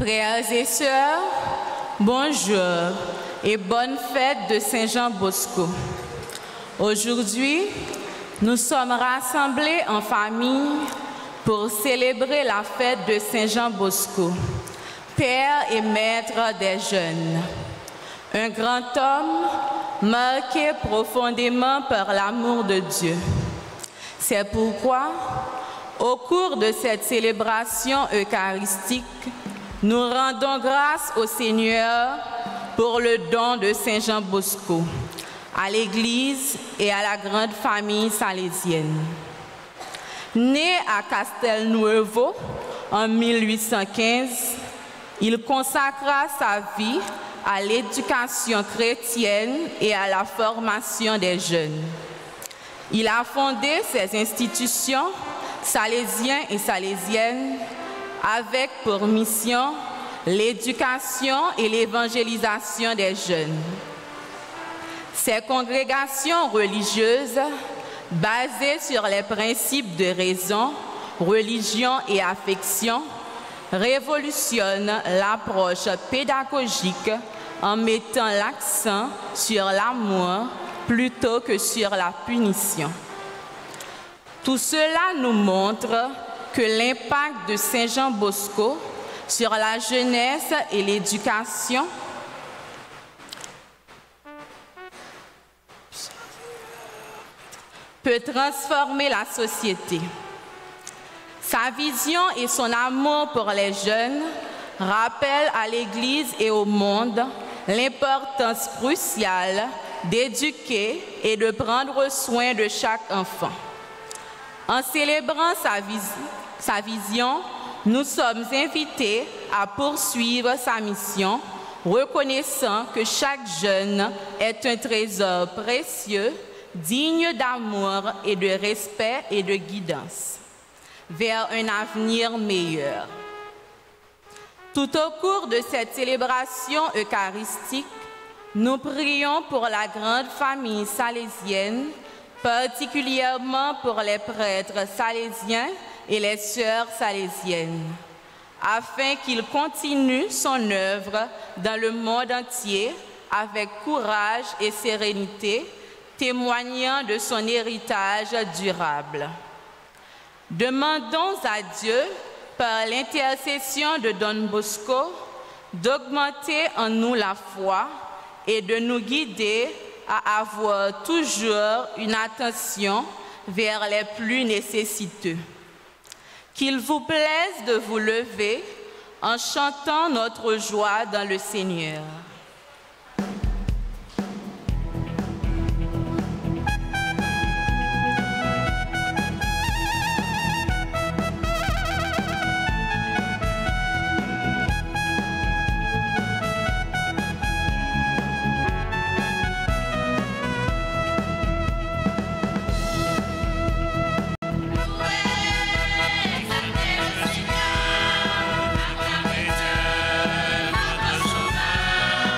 Frères et sœurs, bonjour et bonne fête de Saint-Jean-Bosco. Aujourd'hui, nous sommes rassemblés en famille pour célébrer la fête de Saint-Jean-Bosco, père et maître des jeunes. Un grand homme marqué profondément par l'amour de Dieu. C'est pourquoi, au cours de cette célébration eucharistique, nous rendons grâce au Seigneur pour le don de Saint-Jean-Bosco, à l'Église et à la grande famille salésienne. Né à Castelnuovo en 1815, il consacra sa vie à l'éducation chrétienne et à la formation des jeunes. Il a fondé ses institutions, salésiens et salésiennes, avec pour mission l'éducation et l'évangélisation des jeunes. Ces congrégations religieuses, basées sur les principes de raison, religion et affection, révolutionnent l'approche pédagogique en mettant l'accent sur l'amour plutôt que sur la punition. Tout cela nous montre que l'impact de Saint-Jean-Bosco sur la jeunesse et l'éducation peut transformer la société. Sa vision et son amour pour les jeunes rappellent à l'Église et au monde l'importance cruciale d'éduquer et de prendre soin de chaque enfant. En célébrant sa vision, nous sommes invités à poursuivre sa mission, reconnaissant que chaque jeune est un trésor précieux, digne d'amour et de respect et de guidance, vers un avenir meilleur. Tout au cours de cette célébration eucharistique, nous prions pour la grande famille salésienne, particulièrement pour les prêtres salésiens et les sœurs salésiennes, afin qu'il continue son œuvre dans le monde entier avec courage et sérénité, témoignant de son héritage durable. Demandons à Dieu, par l'intercession de Don Bosco, d'augmenter en nous la foi et de nous guider à avoir toujours une attention vers les plus nécessiteux. Qu'il vous plaise de vous lever en chantant notre joie dans le Seigneur. Notre sauveur,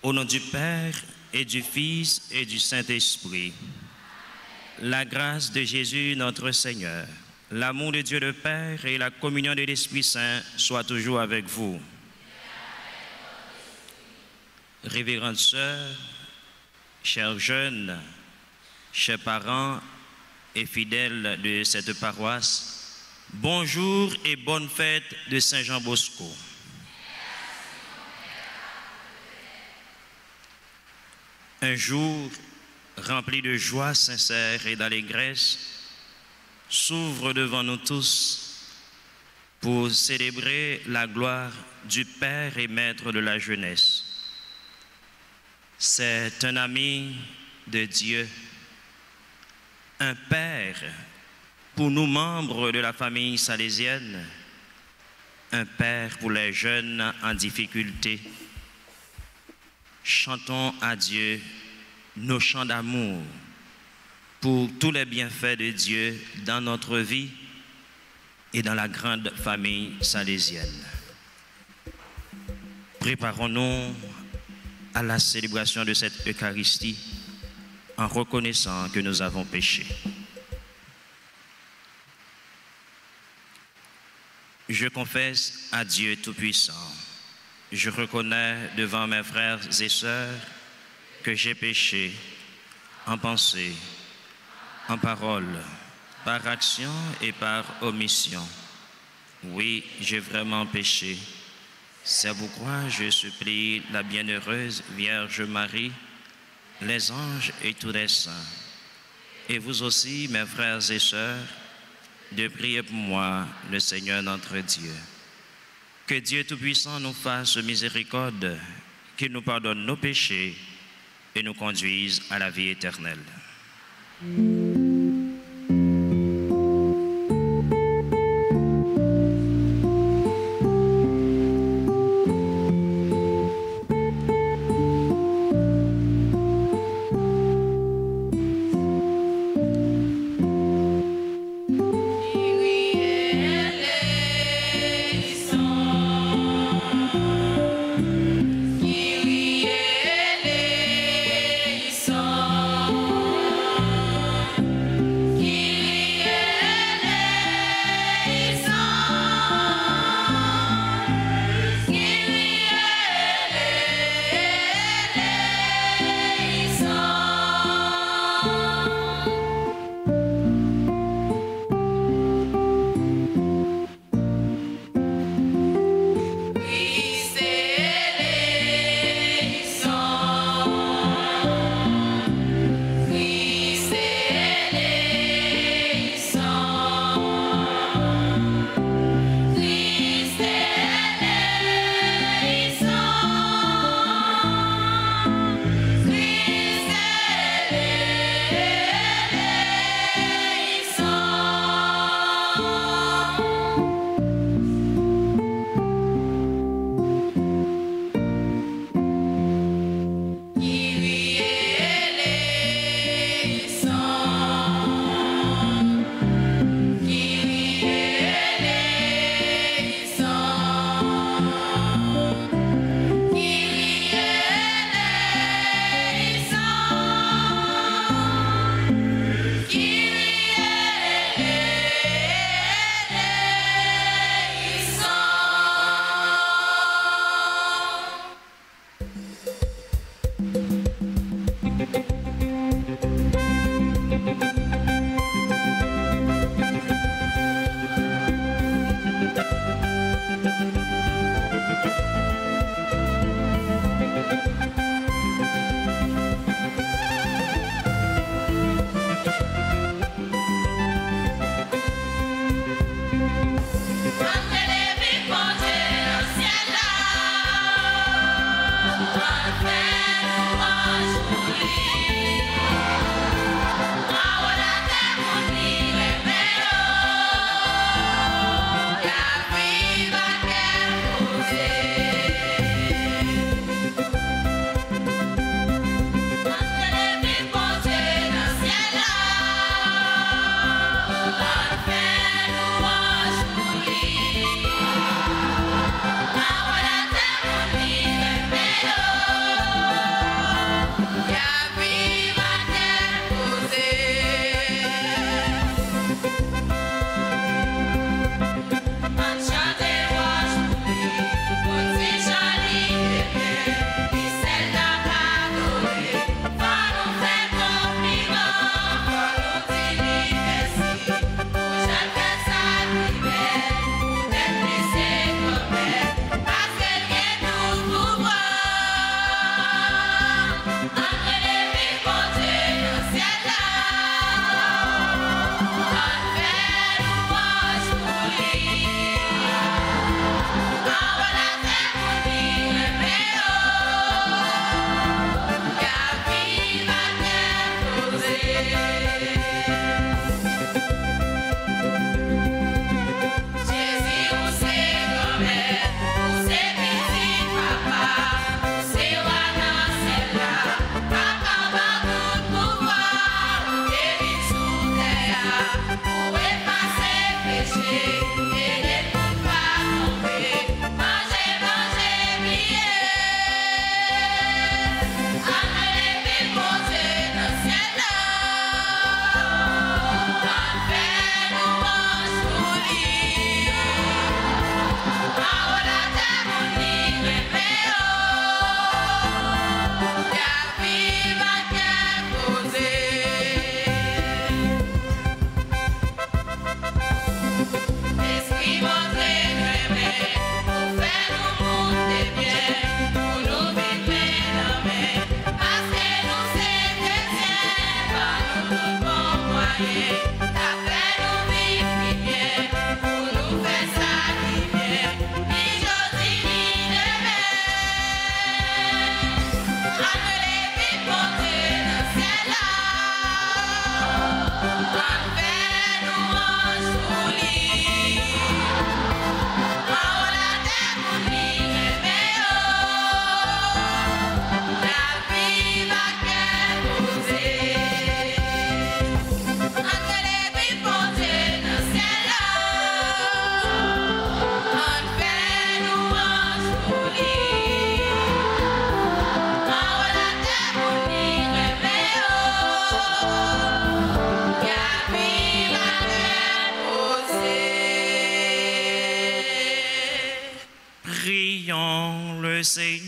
Au nom du Père et du Fils et du Saint-Esprit, la grâce de Jésus notre Seigneur, l'amour de Dieu le Père et la communion de l'Esprit Saint soient toujours avec vous. Révérendes sœurs, chers jeunes, chers parents et fidèles de cette paroisse, bonjour et bonne fête de Saint-Jean Bosco. Un jour rempli de joie sincère et d'allégresse s'ouvre devant nous tous pour célébrer la gloire du Père et Maître de la jeunesse. C'est un ami de Dieu, un Père pour nous membres de la famille salésienne, un Père pour les jeunes en difficulté. Chantons à Dieu nos chants d'amour pour tous les bienfaits de Dieu dans notre vie et dans la grande famille salésienne. Préparons-nous à la célébration de cette Eucharistie en reconnaissant que nous avons péché. Je confesse à Dieu Tout-Puissant. Je reconnais devant mes frères et sœurs que j'ai péché en pensée, en parole, par action et par omission. Oui, j'ai vraiment péché. C'est pourquoi je supplie la bienheureuse Vierge Marie, les anges et tous les saints, et vous aussi, mes frères et sœurs, de prier pour moi, le Seigneur notre Dieu. Que Dieu Tout-Puissant nous fasse miséricorde, qu'il nous pardonne nos péchés et nous conduise à la vie éternelle.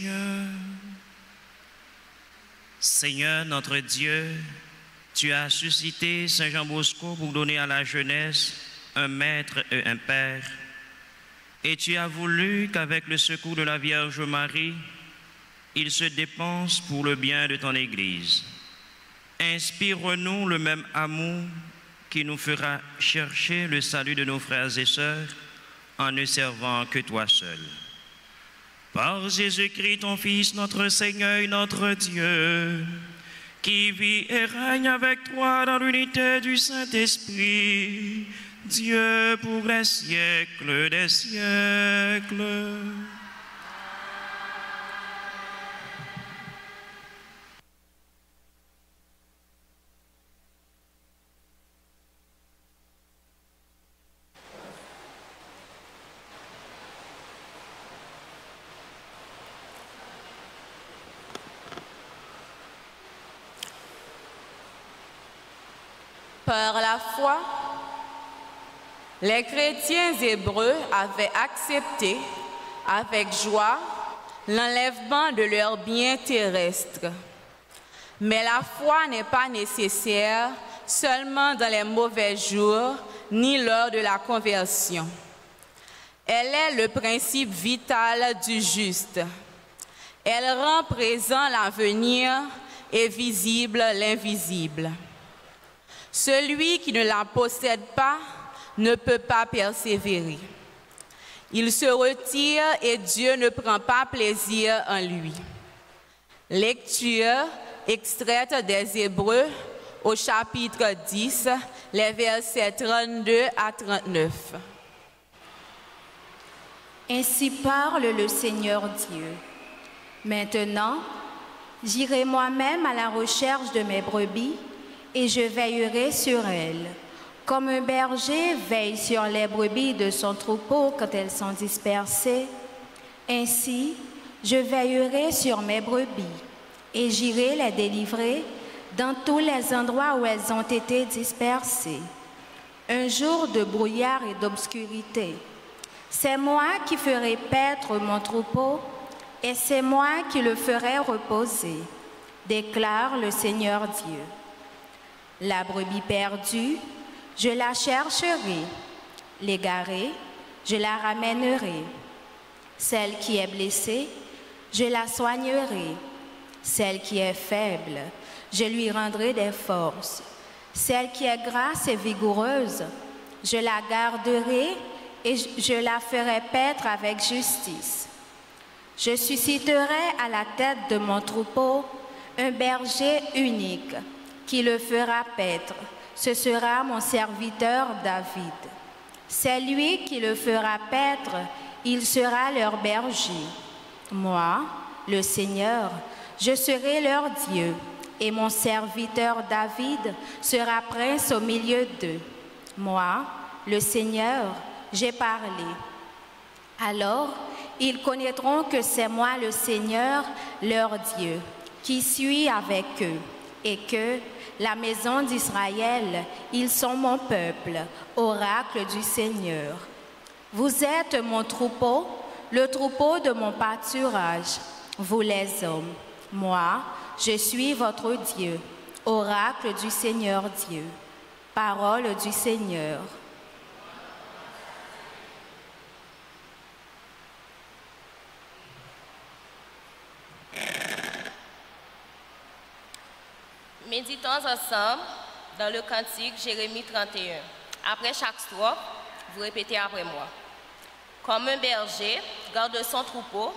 Seigneur. Seigneur notre Dieu, tu as suscité Saint Jean Bosco pour donner à la jeunesse un maître et un père. Et tu as voulu qu'avec le secours de la Vierge Marie, il se dépense pour le bien de ton Église. Inspire-nous le même amour qui nous fera chercher le salut de nos frères et sœurs en ne servant que toi seul. Par Jésus-Christ, ton Fils, notre Seigneur et notre Dieu, qui vit et règne avec toi dans l'unité du Saint-Esprit, Dieu pour les siècles des siècles. Par la foi, les chrétiens hébreux avaient accepté avec joie l'enlèvement de leurs biens terrestres. Mais la foi n'est pas nécessaire seulement dans les mauvais jours ni lors de la conversion. Elle est le principe vital du juste. Elle rend présent l'avenir et visible l'invisible. Celui qui ne la possède pas ne peut pas persévérer. Il se retire et Dieu ne prend pas plaisir en lui. Lecture extraite des Hébreux au chapitre 10, les versets 32 à 39. Ainsi parle le Seigneur Dieu. Maintenant, j'irai moi-même à la recherche de mes brebis et je veillerai sur elles, comme un berger veille sur les brebis de son troupeau quand elles sont dispersées. Ainsi, je veillerai sur mes brebis et j'irai les délivrer dans tous les endroits où elles ont été dispersées. Un jour de brouillard et d'obscurité, c'est moi qui ferai paître mon troupeau et c'est moi qui le ferai reposer, déclare le Seigneur Dieu. La brebis perdue, je la chercherai. L'égarée, je la ramènerai. Celle qui est blessée, je la soignerai. Celle qui est faible, je lui rendrai des forces. Celle qui est grasse et vigoureuse, je la garderai et je la ferai paître avec justice. Je susciterai à la tête de mon troupeau un berger unique qui le fera paître. Ce sera mon serviteur David. C'est lui qui le fera paître, il sera leur berger. Moi, le Seigneur, je serai leur Dieu, et mon serviteur David sera prince au milieu d'eux. Moi, le Seigneur, j'ai parlé. Alors, ils connaîtront que c'est moi le Seigneur, leur Dieu, qui suis avec eux, et que la maison d'Israël, ils sont mon peuple, oracle du Seigneur. Vous êtes mon troupeau, le troupeau de mon pâturage, vous les hommes. Moi, je suis votre Dieu, oracle du Seigneur Dieu. Parole du Seigneur. Méditons ensemble dans le cantique Jérémie 31. Après chaque strophe, vous répétez après moi. Comme un berger garde son troupeau,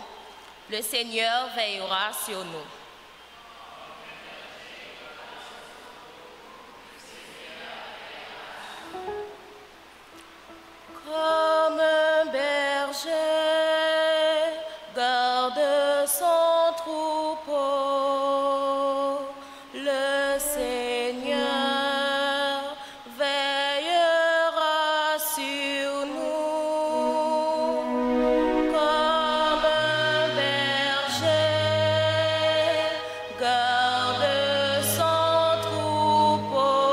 le Seigneur veillera sur nous. Comme un berger garde son troupeau, le Seigneur veillera sur nous. Comme un berger garde son troupeau,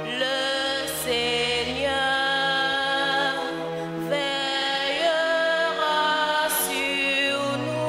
le Seigneur veillera sur nous.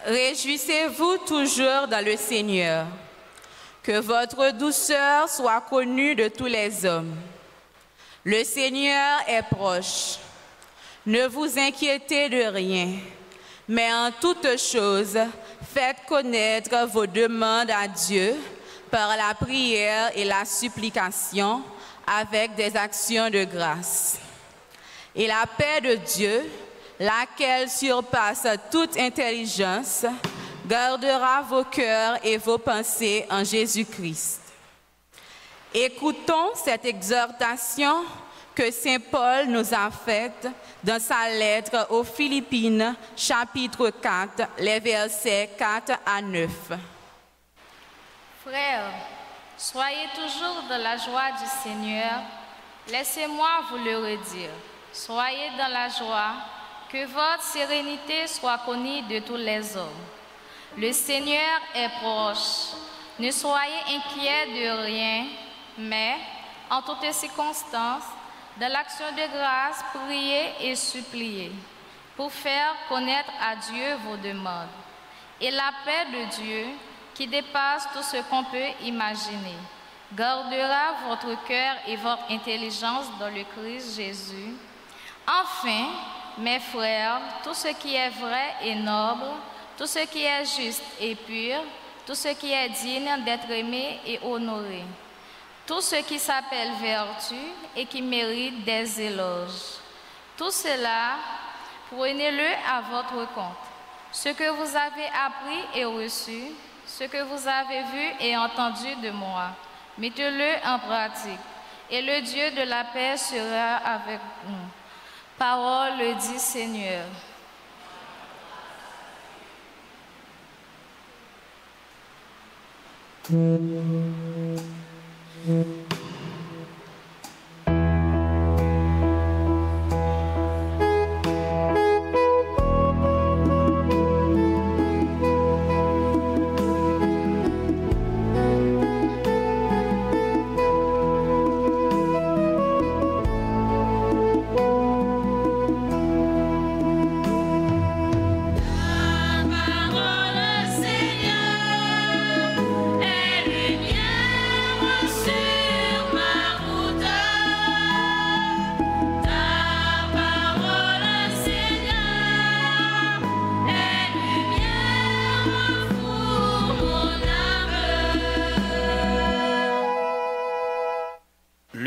Réjouissez-vous toujours dans le Seigneur. Que votre douceur soit connue de tous les hommes. Le Seigneur est proche. Ne vous inquiétez de rien, mais en toutes choses, faites connaître vos demandes à Dieu par la prière et la supplication avec des actions de grâce. Et la paix de Dieu, laquelle surpasse toute intelligence, gardera vos cœurs et vos pensées en Jésus-Christ. Écoutons cette exhortation que Saint Paul nous a faite dans sa lettre aux Philippines, chapitre 4, les versets 4 à 9. Frères, soyez toujours dans la joie du Seigneur. Laissez-moi vous le redire. Soyez dans la joie, que votre sérénité soit connue de tous les hommes. Le Seigneur est proche. Ne soyez inquiets de rien, mais en toutes circonstances, dans l'action de grâce, priez et suppliez pour faire connaître à Dieu vos demandes. Et la paix de Dieu, qui dépasse tout ce qu'on peut imaginer, gardera votre cœur et votre intelligence dans le Christ Jésus. Enfin, mes frères, tout ce qui est vrai et noble, tout ce qui est juste et pur, tout ce qui est digne d'être aimé et honoré, tout ce qui s'appelle vertu et qui mérite des éloges. Tout cela, prenez-le à votre compte. Ce que vous avez appris et reçu, ce que vous avez vu et entendu de moi, mettez-le en pratique, et le Dieu de la paix sera avec nous. Parole du Seigneur.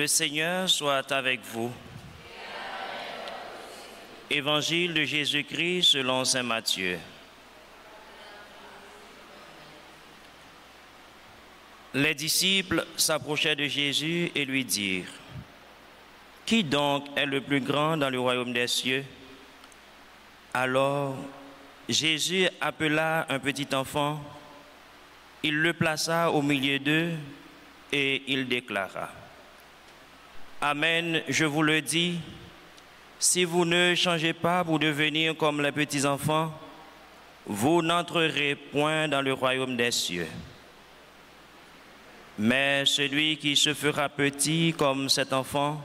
Le Seigneur soit avec vous. Évangile de Jésus-Christ selon saint Matthieu. Les disciples s'approchaient de Jésus et lui dirent: Qui donc est le plus grand dans le royaume des cieux? Alors Jésus appela un petit enfant, il le plaça au milieu d'eux et il déclara: Amen, je vous le dis, si vous ne changez pas pour devenir comme les petits enfants, vous n'entrerez point dans le royaume des cieux. Mais celui qui se fera petit comme cet enfant,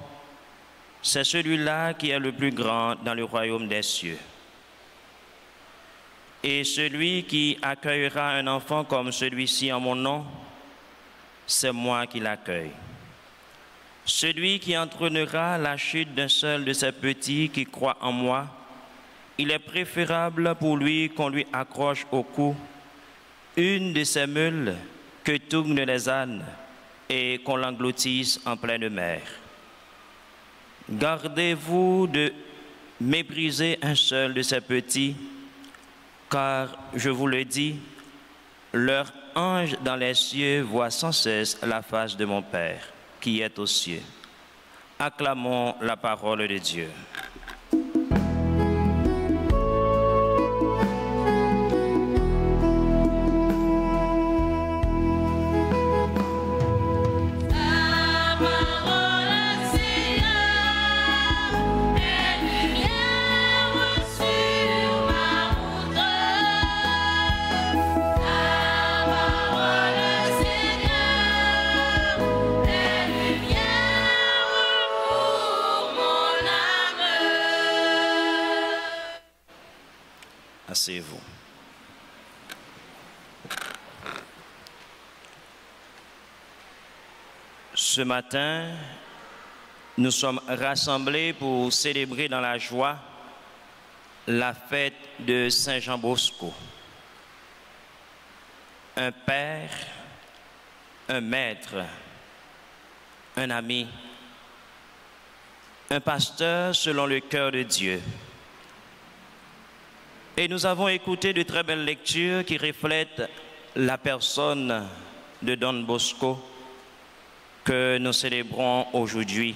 c'est celui-là qui est le plus grand dans le royaume des cieux. Et celui qui accueillera un enfant comme celui-ci en mon nom, c'est moi qui l'accueille. Celui qui entraînera la chute d'un seul de ces petits qui croient en moi, il est préférable pour lui qu'on lui accroche au cou une de ces meules que tournent les ânes et qu'on l'engloutisse en pleine mer. Gardez-vous de mépriser un seul de ces petits, car, je vous le dis, leur ange dans les cieux voit sans cesse la face de mon Père qui est aux cieux. Acclamons la parole de Dieu. Ce matin, nous sommes rassemblés pour célébrer dans la joie la fête de Saint Jean Bosco. Un père, un maître, un ami, un pasteur selon le cœur de Dieu. Et nous avons écouté de très belles lectures qui reflètent la personne de Don Bosco que nous célébrons aujourd'hui.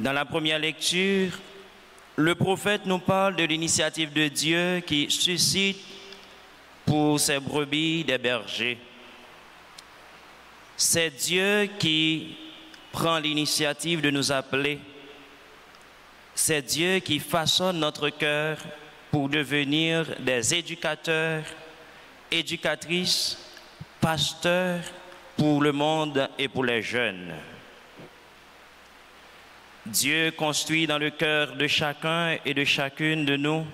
Dans la première lecture, le prophète nous parle de l'initiative de Dieu qui suscite pour ses brebis des bergers. C'est Dieu qui prend l'initiative de nous appeler. C'est Dieu qui façonne notre cœur pour devenir des éducateurs, éducatrices, pasteurs pour le monde et pour les jeunes. Dieu construit dans le cœur de chacun et de chacune de nous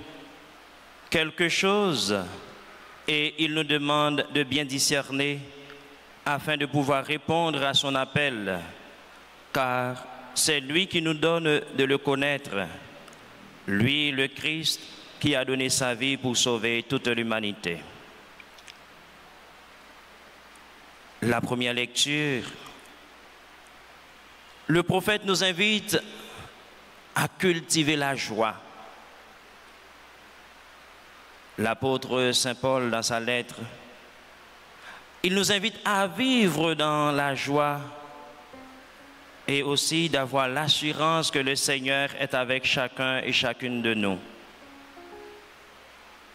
quelque chose et il nous demande de bien discerner afin de pouvoir répondre à son appel, car c'est lui qui nous donne de le connaître, lui le Christ qui a donné sa vie pour sauver toute l'humanité. La première lecture, le prophète nous invite à cultiver la joie. L'apôtre Saint Paul, dans sa lettre, il nous invite à vivre dans la joie et aussi d'avoir l'assurance que le Seigneur est avec chacun et chacune de nous.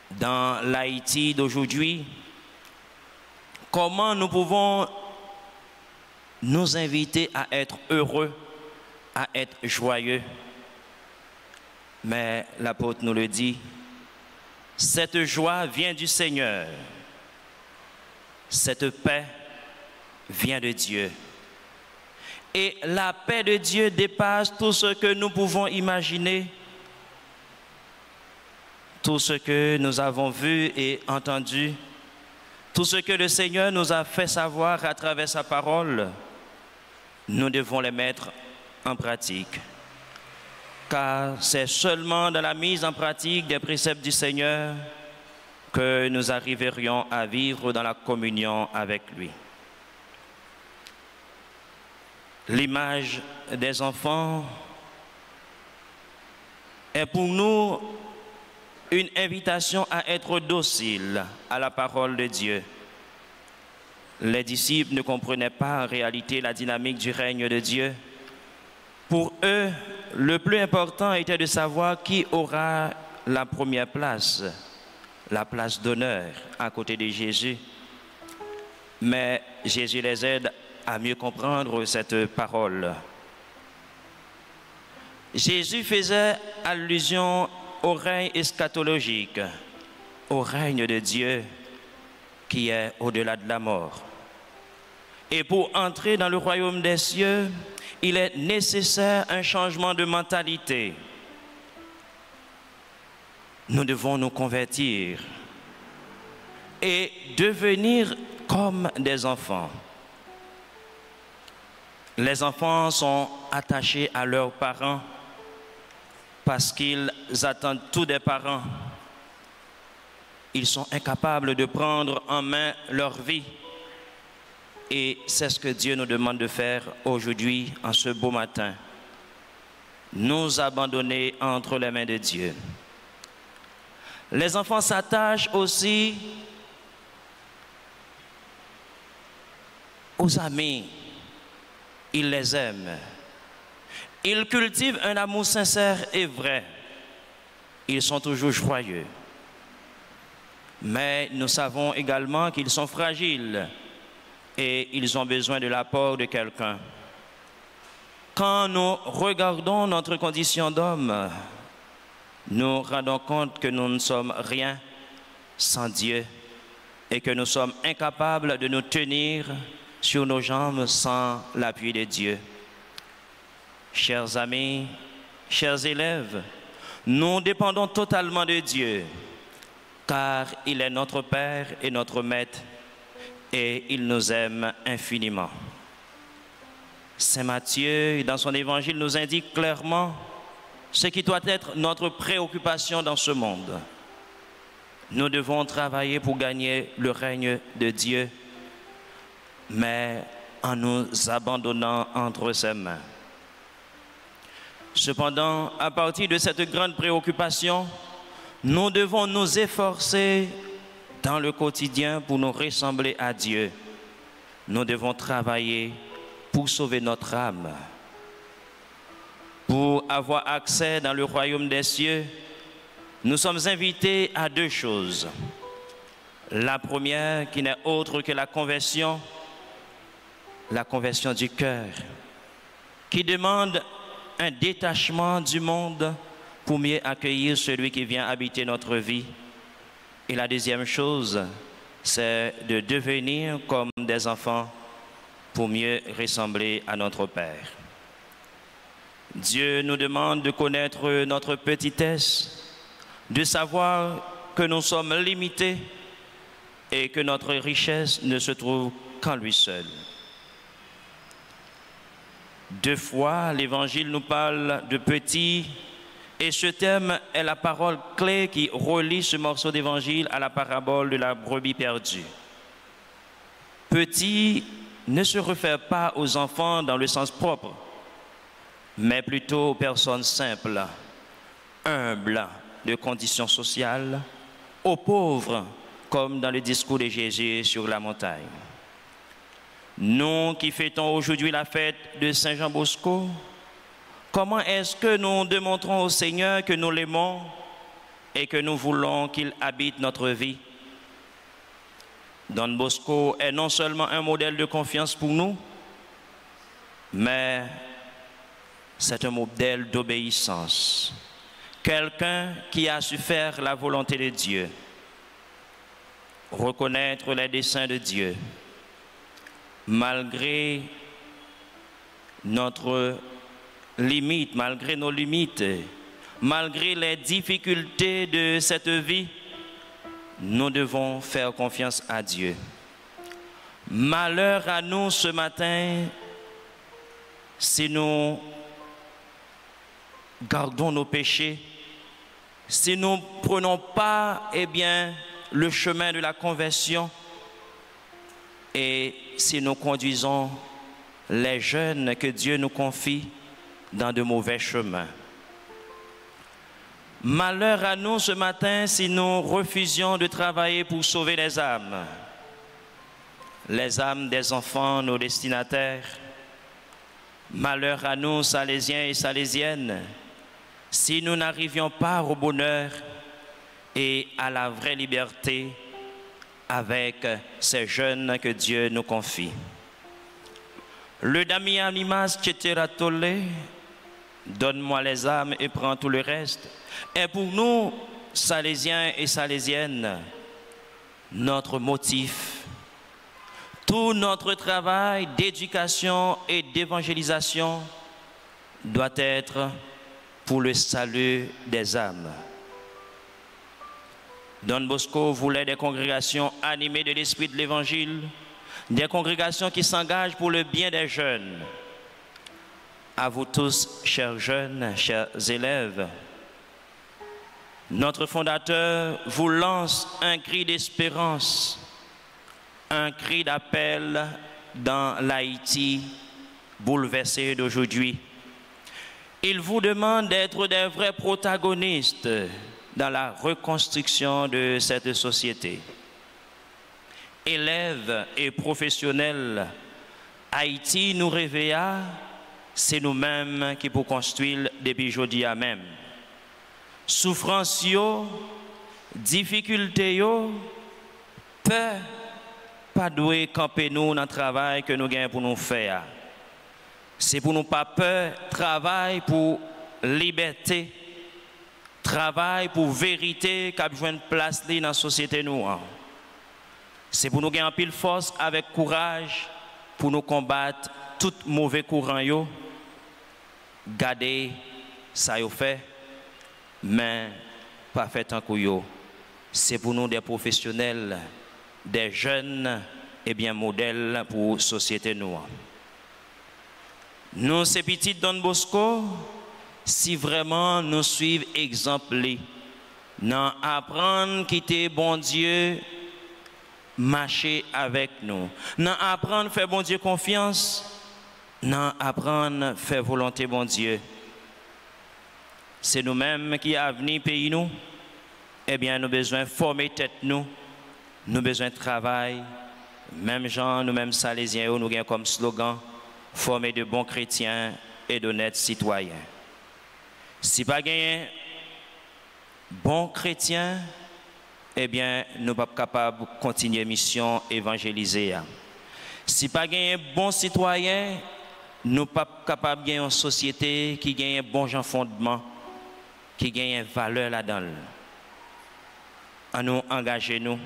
Dans l'Haïti d'aujourd'hui, comment nous pouvons nous inviter à être heureux, à être joyeux? Mais l'apôtre nous le dit, cette joie vient du Seigneur. Cette paix vient de Dieu. Et la paix de Dieu dépasse tout ce que nous pouvons imaginer, tout ce que nous avons vu et entendu, tout ce que le Seigneur nous a fait savoir à travers sa parole. Nous devons les mettre en pratique. Car c'est seulement dans la mise en pratique des préceptes du Seigneur que nous arriverions à vivre dans la communion avec lui. L'image des enfants est pour nous une invitation à être docile à la parole de Dieu. Les disciples ne comprenaient pas en réalité la dynamique du règne de Dieu. Pour eux, le plus important était de savoir qui aura la première place, la place d'honneur à côté de Jésus. Mais Jésus les aide à mieux comprendre cette parole. Jésus faisait allusion au règne eschatologique, au règne de Dieu qui est au-delà de la mort. Et pour entrer dans le royaume des cieux, il est nécessaire un changement de mentalité. Nous devons nous convertir et devenir comme des enfants. Les enfants sont attachés à leurs parents parce qu'ils attendent tout des parents. Ils sont incapables de prendre en main leur vie. Et c'est ce que Dieu nous demande de faire aujourd'hui, en ce beau matin. Nous abandonner entre les mains de Dieu. Les enfants s'attachent aussi aux amis. Ils les aiment. Ils cultivent un amour sincère et vrai. Ils sont toujours joyeux. Mais nous savons également qu'ils sont fragiles et ils ont besoin de l'apport de quelqu'un. Quand nous regardons notre condition d'homme, nous rendons compte que nous ne sommes rien sans Dieu et que nous sommes incapables de nous tenir sur nos jambes sans l'appui de Dieu. Chers amis, chers élèves, nous dépendons totalement de Dieu, car il est notre Père et notre Maître, et il nous aime infiniment. Saint Matthieu, dans son évangile, nous indique clairement ce qui doit être notre préoccupation dans ce monde. Nous devons travailler pour gagner le règne de Dieu, mais en nous abandonnant entre ses mains. Cependant, à partir de cette grande préoccupation, nous devons nous efforcer dans le quotidien pour nous ressembler à Dieu. Nous devons travailler pour sauver notre âme. Pour avoir accès dans le royaume des cieux, nous sommes invités à deux choses. La première, qui n'est autre que la conversion du cœur, qui demande un détachement du monde pour mieux accueillir celui qui vient habiter notre vie. Et la deuxième chose, c'est de devenir comme des enfants pour mieux ressembler à notre Père. Dieu nous demande de connaître notre petitesse, de savoir que nous sommes limités et que notre richesse ne se trouve qu'en lui seul. Deux fois, l'Évangile nous parle de petit, et ce thème est la parole clé qui relie ce morceau d'Évangile à la parabole de la brebis perdue. Petit ne se réfère pas aux enfants dans le sens propre, mais plutôt aux personnes simples, humbles de conditions sociales, aux pauvres, comme dans le discours de Jésus sur la montagne. Nous qui fêtons aujourd'hui la fête de Saint Jean Bosco, comment est-ce que nous démontrons au Seigneur que nous l'aimons et que nous voulons qu'il habite notre vie? Don Bosco est non seulement un modèle de confiance pour nous, mais c'est un modèle d'obéissance. Quelqu'un qui a su faire la volonté de Dieu, reconnaître les desseins de Dieu, malgré notre limite, malgré nos limites, malgré les difficultés de cette vie, nous devons faire confiance à Dieu. Malheur à nous ce matin si nous gardons nos péchés, si nous ne prenons pas, le chemin de la conversion, et si nous conduisons les jeunes que Dieu nous confie dans de mauvais chemins. Malheur à nous ce matin si nous refusions de travailler pour sauver les âmes des enfants, nos destinataires. Malheur à nous, Salésiens et Salésiennes, si nous n'arrivions pas au bonheur et à la vraie liberté avec ces jeunes que Dieu nous confie. Le Damien Limas Tcheteratole, donne-moi les âmes et prends tout le reste, est pour nous, Salésiens et Salésiennes, notre motif. Tout notre travail d'éducation et d'évangélisation doit être pour le salut des âmes. Don Bosco voulait des congrégations animées de l'esprit de l'Évangile, des congrégations qui s'engagent pour le bien des jeunes. À vous tous, chers jeunes, chers élèves, notre fondateur vous lance un cri d'espérance, un cri d'appel dans l'Haïti bouleversé d'aujourd'hui. Il vous demande d'être des vrais protagonistes dans la reconstruction de cette société. Élèves et professionnels, Haïti nous réveilla, c'est nous-mêmes qui pour construire depuis aujourd'hui à même. Souffrance yo, difficulté yo, peur, pas doué camper nous dans le travail que nous gagnons pour nous faire. C'est pour nous pas peur, travail pour liberté, travail pour vérité qui a besoin de place dans la société nous. C'est pour nous gagner en pile force avec courage pour nous combattre tout mauvais courant yo. Garder ça yo fait, mais pas fait en couillot. C'est pour nous des professionnels, des jeunes et bien modèles pour la société nous. Nous, ces petits Don Bosco, si vraiment nous suivons exemple, nous apprendre quitter bon Dieu, marcher avec nous. Nous apprendre faire bon Dieu confiance, nous apprendre faire volonté bon Dieu. C'est nous-mêmes qui avons venu pays nous. Eh bien, nous avons besoin de former tête nous. Nous avons besoin de travail. Même gens, nous-mêmes Salésiens, nous avons comme slogan former de bons chrétiens et d'honnêtes citoyens. Si pas gagner bons chrétiens, eh bien, nous ne sommes pas capables de continuer la mission évangéliser. Si pas gagner bons citoyens, nous ne sommes pas capables de gagner une société qui gagne un bon fondement, qui gagne une valeur là-dedans. À nous engager nous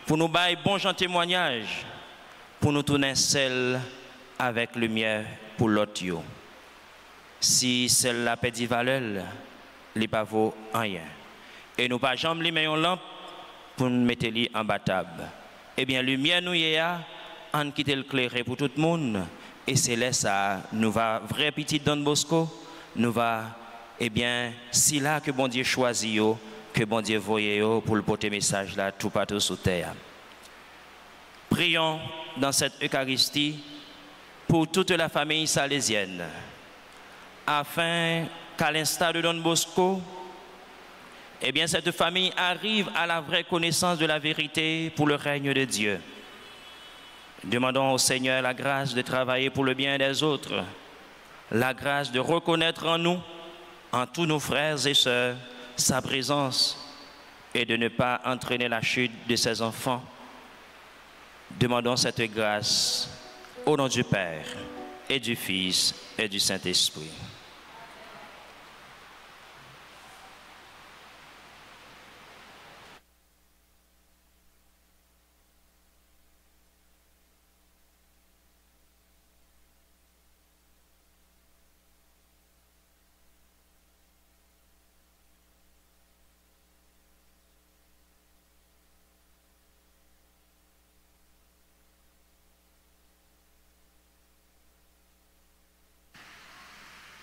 pour nous bailler bon témoignage, pour nous tourner seul avec lumière pour l'autre. Si celle-là perd valeur, il ne vaut rien. Et nous pas jamais mettre une lampe pour nous mettre en bas table. Eh bien, lumière nous y a, on quitte le clairer pour tout le monde. Et c'est là ça, nous va vrai petit Don Bosco, nous va, eh bien, si là que bon Dieu choisit, que bon Dieu voyait pour le porter message là tout partout sous terre. Prions dans cette Eucharistie pour toute la famille salésienne, afin qu'à l'instar de Don Bosco, eh bien, cette famille arrive à la vraie connaissance de la vérité pour le règne de Dieu. Demandons au Seigneur la grâce de travailler pour le bien des autres, la grâce de reconnaître en nous, en tous nos frères et sœurs, sa présence et de ne pas entraîner la chute de ses enfants. Demandons cette grâce au nom du Père et du Fils et du Saint-Esprit.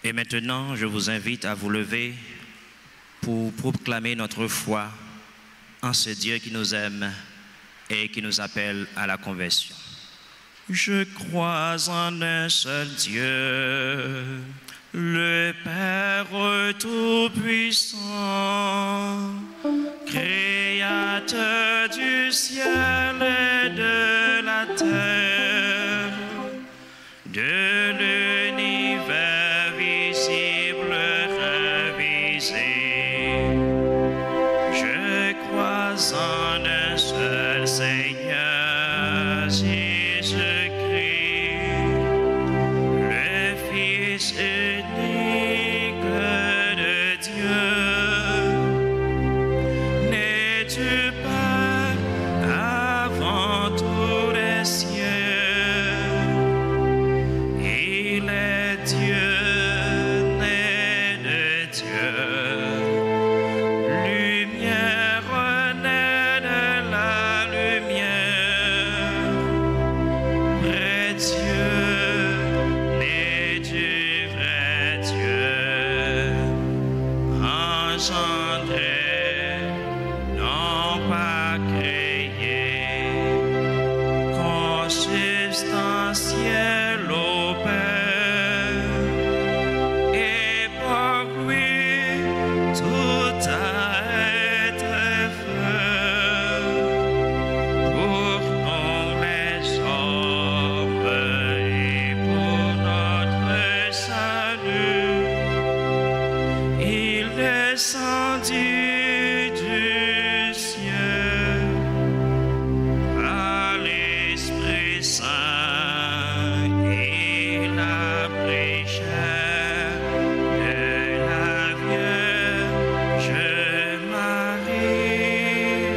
Et maintenant, je vous invite à vous lever pour proclamer notre foi en ce Dieu qui nous aime et qui nous appelle à la conversion. Je crois en un seul Dieu, le Père Tout-Puissant, Créateur du ciel et de la terre, de l'univers visible, révisé. Je crois en un seul Seigneur, Jésus-Christ, le Fils unique de Dieu, né du Père avant tous les cieux. Il est Dieu, né de Dieu, lumière née de la lumière, vrai Dieu, né du vrai Dieu, engendré, non pas créé, consubstantiel au Père, et par lui tout a été fait pour nous les hommes et pour notre salut. Il descendit du ciel par l'Esprit Saint, il a pris chair de la Vierge Marie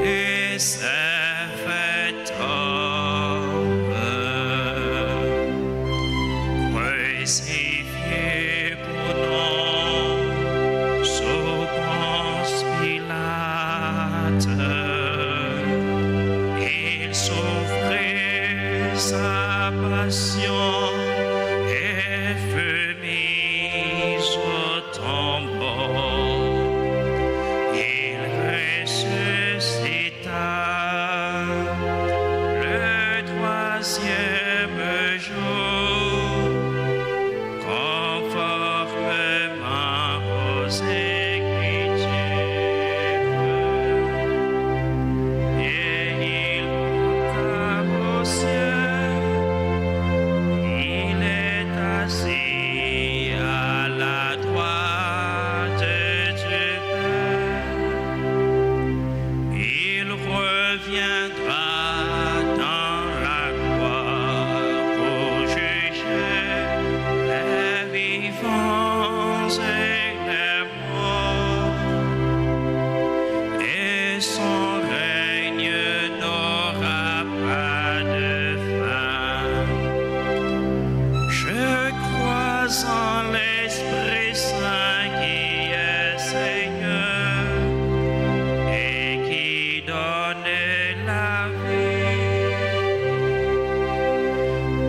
et s'est fait homme, crucifié pour nous sous Ponce Pilate. Il souffrit sa nation et fut mise au tombeau. Il ressuscita le troisième jour, conformément aux Écritures. Et il monta au ciel, il est assis à la droite du Père. Il reviendra dans la gloire pour juger les vivants et les morts. Et son règne n'aura pas de fin. Je crois en l'Esprit Saint qui est Seigneur et qui donne la vie.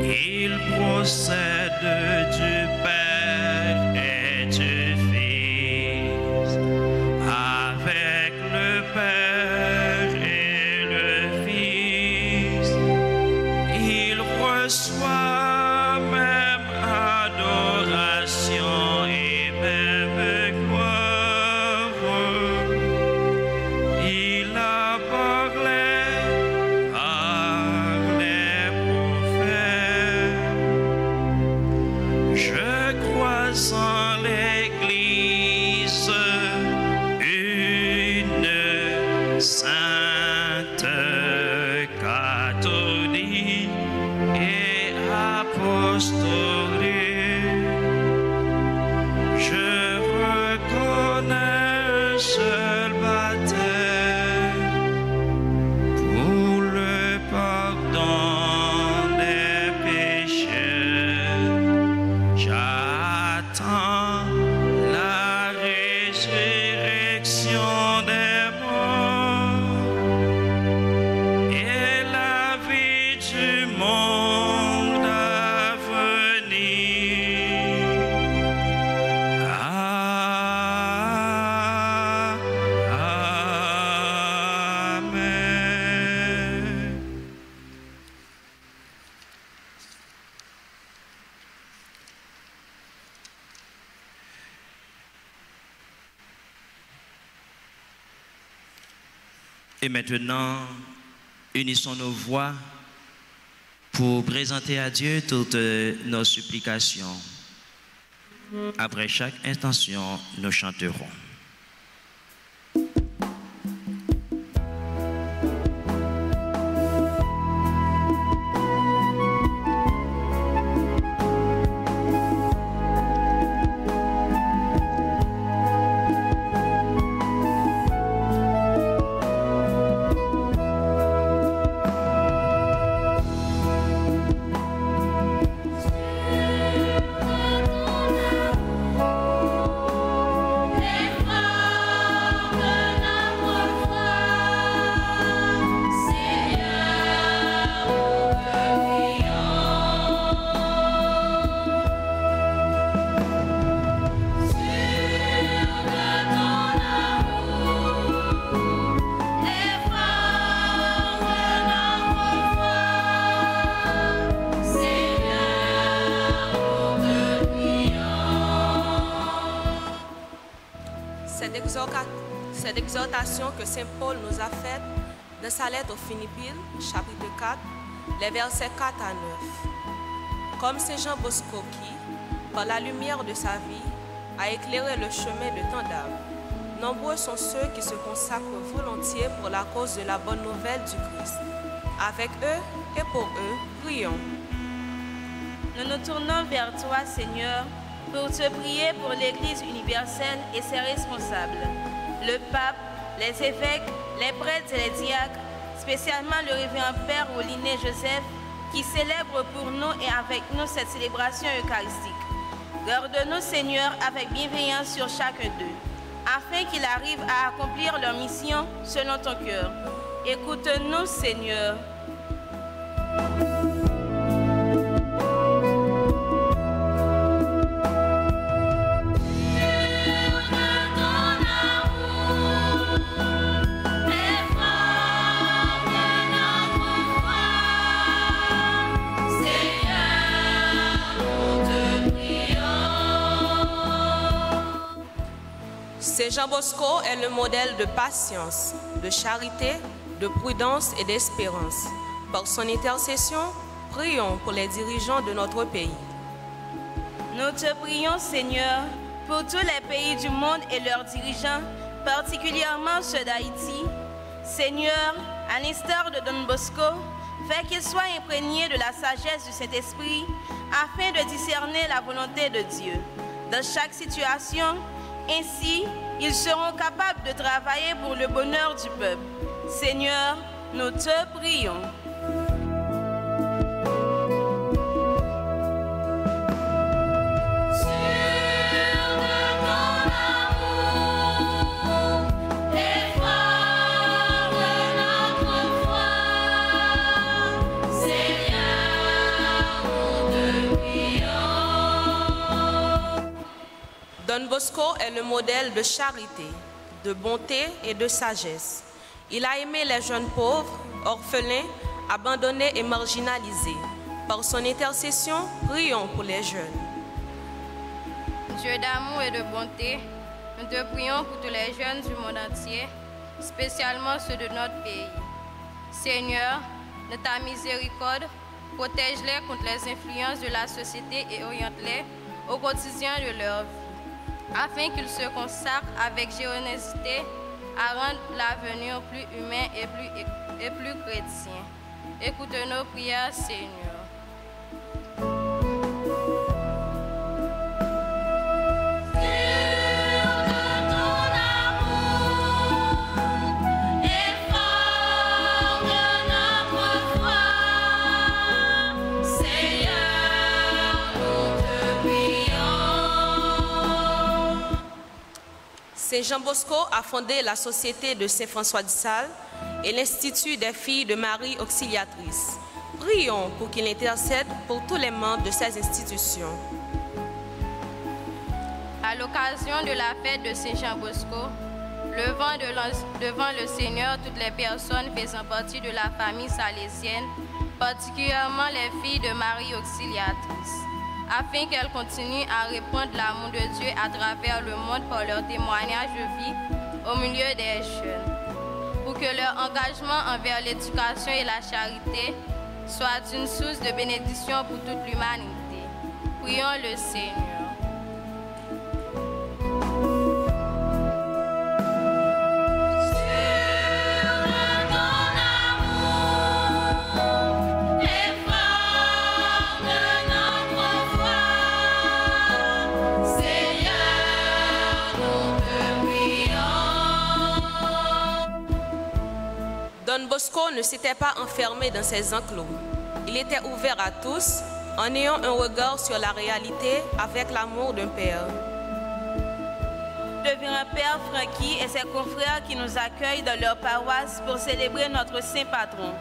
Il procède du Père et du Fils, avec le Père et le Fils. Il reçoit même adoration et même gloire. Il a parlé par les prophètes. Je crois en l'Église, une sainte, catholique et apostolique. Je reconnais un seul baptême pour le pardon des péchés. J'attends la résurrection des morts et la vie du monde à venir. Amen. Et maintenant, unissons nos voix pour présenter à Dieu toutes nos supplications. Après chaque intention, nous chanterons. Cette exhortation que Saint Paul nous a faite dans sa lettre aux Philippiens, chapitre 4, les versets 4 à 9. Comme Saint Jean Bosco qui, par la lumière de sa vie, a éclairé le chemin de tant d'âmes, nombreux sont ceux qui se consacrent volontiers pour la cause de la bonne nouvelle du Christ. Avec eux et pour eux, prions. Nous nous tournons vers toi, Seigneur, pour te prier pour l'Église universelle et ses responsables, le pape, les évêques, les prêtres et les diacres, spécialement le révérend Père Oliné Joseph, qui célèbre pour nous et avec nous cette célébration eucharistique. Garde-nous, Seigneur, avec bienveillance sur chacun d'eux, afin qu'ils arrivent à accomplir leur mission selon ton cœur. Écoute-nous, Seigneur. Saint Jean Bosco est le modèle de patience, de charité, de prudence et d'espérance. Par son intercession, prions pour les dirigeants de notre pays. Nous te prions, Seigneur, pour tous les pays du monde et leurs dirigeants, particulièrement ceux d'Haïti. Seigneur, à l'instar de Don Bosco, fais qu'ils soient imprégnés de la sagesse du Saint-Esprit afin de discerner la volonté de Dieu dans chaque situation. Ainsi, ils seront capables de travailler pour le bonheur du peuple. Seigneur, nous te prions. Don Bosco est le modèle de charité, de bonté et de sagesse. Il a aimé les jeunes pauvres, orphelins, abandonnés et marginalisés. Par son intercession, prions pour les jeunes. Dieu d'amour et de bonté, nous te prions pour tous les jeunes du monde entier, spécialement ceux de notre pays. Seigneur, de ta miséricorde, protège-les contre les influences de la société et oriente-les au quotidien de leur vie, afin qu'ils se consacrent avec générosité à rendre l'avenir plus humain et plus chrétien. Écoute nos prières, Seigneur. Saint Jean Bosco a fondé la Société de Saint-François de Sales et l'Institut des filles de Marie Auxiliatrice. Prions pour qu'il intercède pour tous les membres de ces institutions. À l'occasion de la fête de Saint Jean Bosco, levant devant le Seigneur toutes les personnes faisant partie de la famille salésienne, particulièrement les filles de Marie Auxiliatrice, afin qu'elles continuent à répandre l'amour de Dieu à travers le monde par leur témoignage de vie au milieu des jeunes, pour que leur engagement envers l'éducation et la charité soit une source de bénédiction pour toute l'humanité. Prions le Seigneur. Don Bosco ne s'était pas enfermé dans ses enclos. Il était ouvert à tous en ayant un regard sur la réalité avec l'amour d'un père. Devient un père Francky et ses confrères qui nous accueillent dans leur paroisse pour célébrer notre saint patron.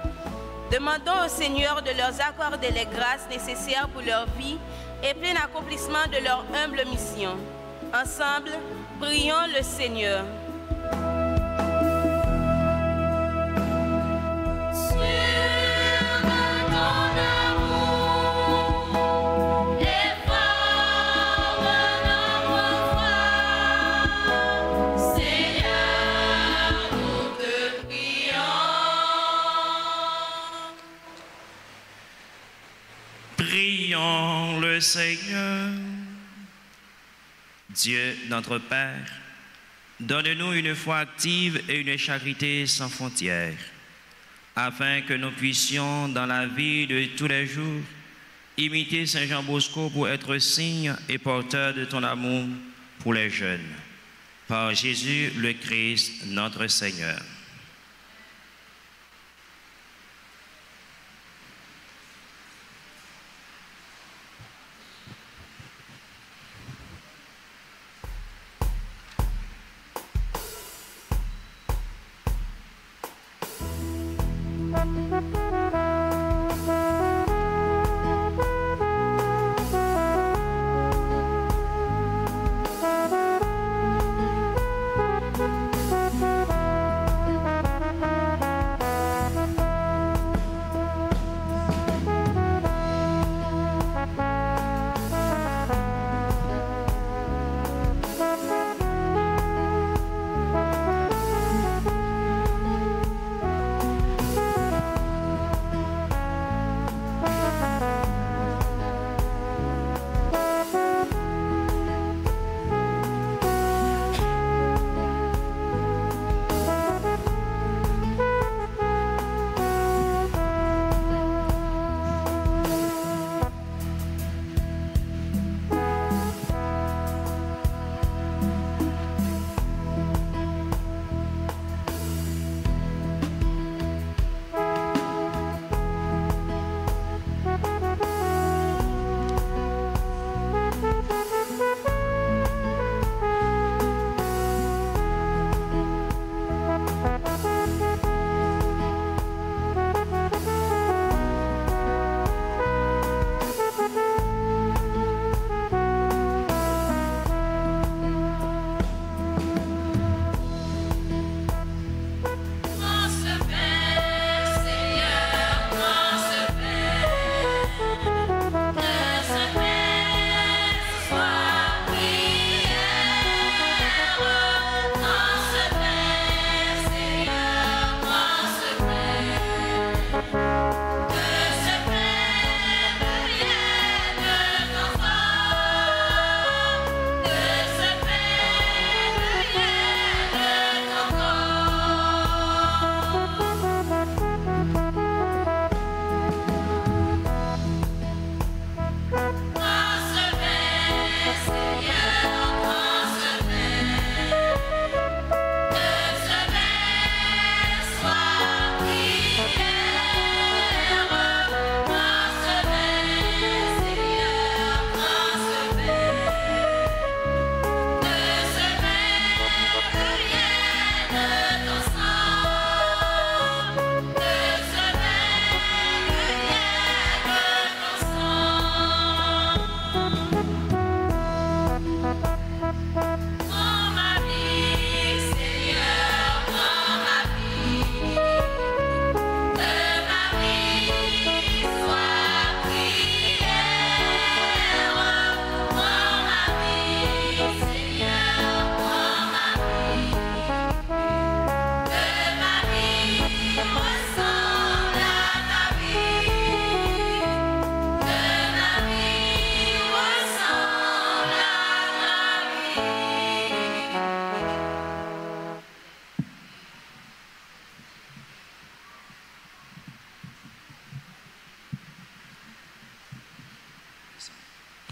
Demandons au Seigneur de leur accorder les grâces nécessaires pour leur vie et plein accomplissement de leur humble mission. Ensemble, prions le Seigneur. Prions le Seigneur. Dieu, notre Père, donne-nous une foi active et une charité sans frontières, afin que nous puissions, dans la vie de tous les jours, imiter Saint Jean Bosco pour être signe et porteur de ton amour pour les jeunes. Par Jésus le Christ, notre Seigneur.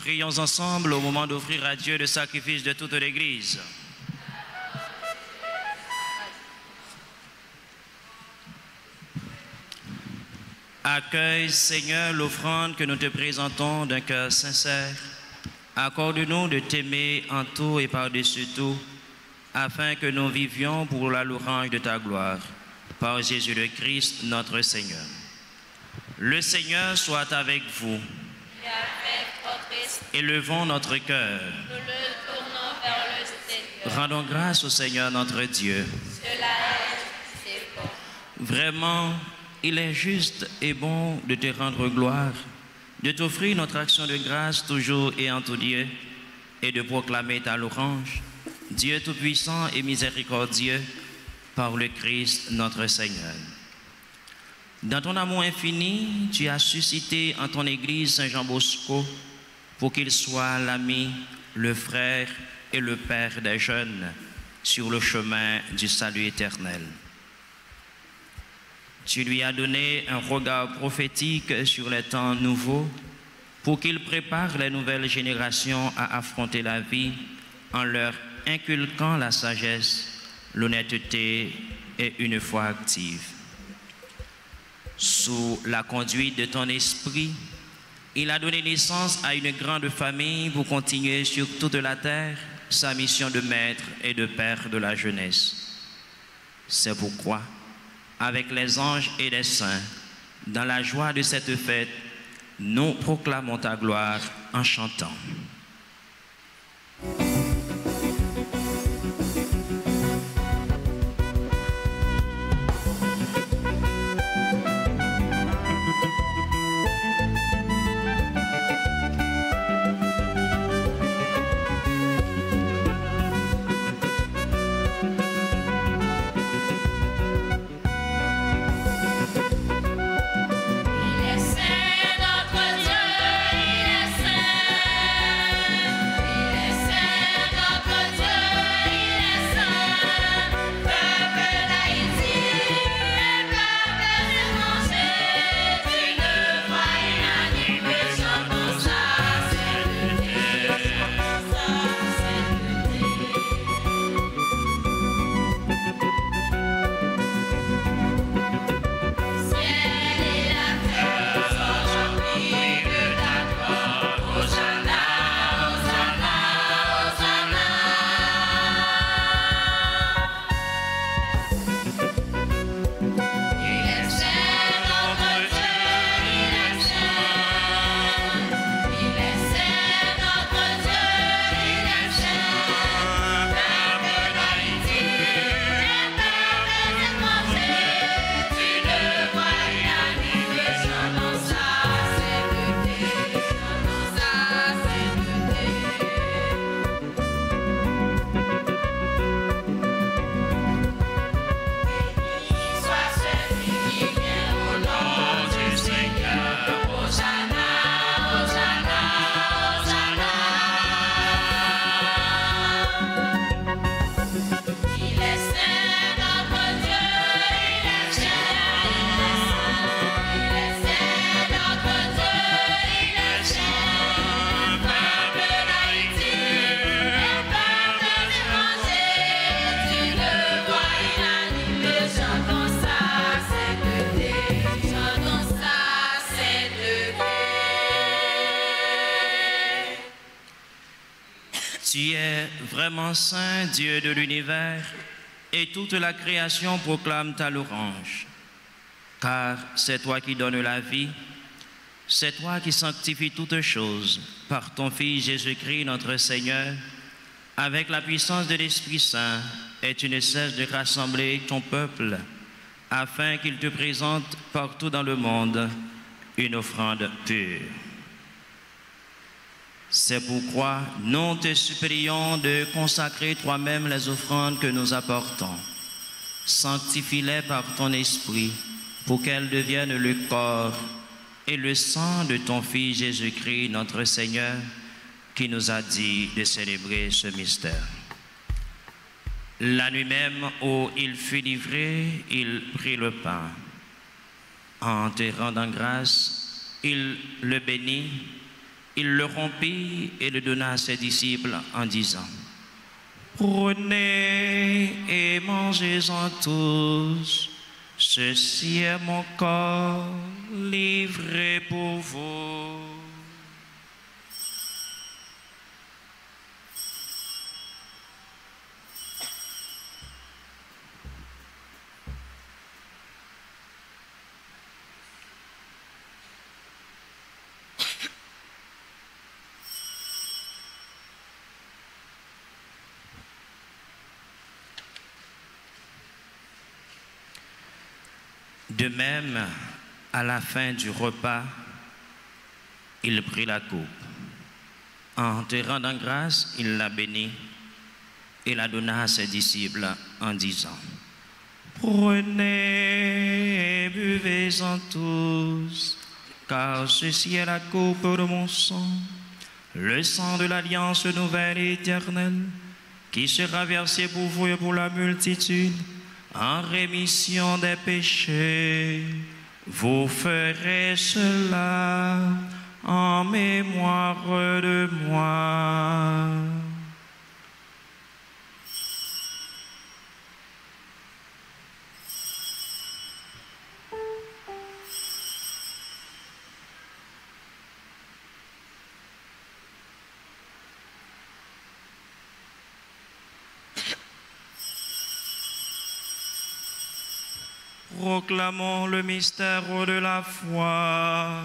Prions ensemble au moment d'offrir à Dieu le sacrifice de toute l'Église. Accueille, Seigneur, l'offrande que nous te présentons d'un cœur sincère. Accorde-nous de t'aimer en tout et par-dessus tout, afin que nous vivions pour la louange de ta gloire. Par Jésus le Christ, notre Seigneur. Le Seigneur soit avec vous. Et avec votre esprit. Élevons notre cœur. Nous le tournons vers le Seigneur. Rendons grâce au Seigneur notre Dieu. Cela est, c'est bon. Vraiment, il est juste et bon de te rendre gloire, de t'offrir notre action de grâce toujours et en tout lieu, et de proclamer ta louange, Dieu tout-puissant et miséricordieux, par le Christ notre Seigneur. Dans ton amour infini, tu as suscité en ton Église Saint Jean Bosco pour qu'il soit l'ami, le frère et le père des jeunes sur le chemin du salut éternel. Tu lui as donné un regard prophétique sur les temps nouveaux pour qu'il prépare les nouvelles générations à affronter la vie en leur inculquant la sagesse, l'honnêteté et une foi active. Sous la conduite de ton esprit, il a donné naissance à une grande famille pour continuer sur toute la terre sa mission de maître et de père de la jeunesse. C'est pourquoi, avec les anges et les saints, dans la joie de cette fête, nous proclamons ta gloire en chantant. Tu es vraiment saint, Dieu de l'univers, et toute la création proclame ta louange. Car c'est toi qui donnes la vie, c'est toi qui sanctifies toutes choses par ton Fils Jésus-Christ notre Seigneur, avec la puissance de l'Esprit Saint, et tu ne cesses de rassembler ton peuple, afin qu'il te présente partout dans le monde une offrande pure. C'est pourquoi nous te supplions de consacrer toi-même les offrandes que nous apportons. Sanctifie-les par ton esprit pour qu'elles deviennent le corps et le sang de ton Fils Jésus-Christ, notre Seigneur, qui nous a dit de célébrer ce mystère. La nuit même où il fut livré, il prit le pain. En te rendant grâce, il le bénit Il le rompit et le donna à ses disciples en disant, « Prenez et mangez-en tous, ceci est mon corps livré pour vous. » De même, à la fin du repas, il prit la coupe. En te rendant grâce, il la bénit et la donna à ses disciples en disant, « Prenez et buvez-en tous, car ceci est la coupe de mon sang, le sang de l'alliance nouvelle et éternelle, qui sera versé pour vous et pour la multitude, en rémission des péchés. Vous ferez cela en mémoire de moi. » Proclamons le mystère de la foi.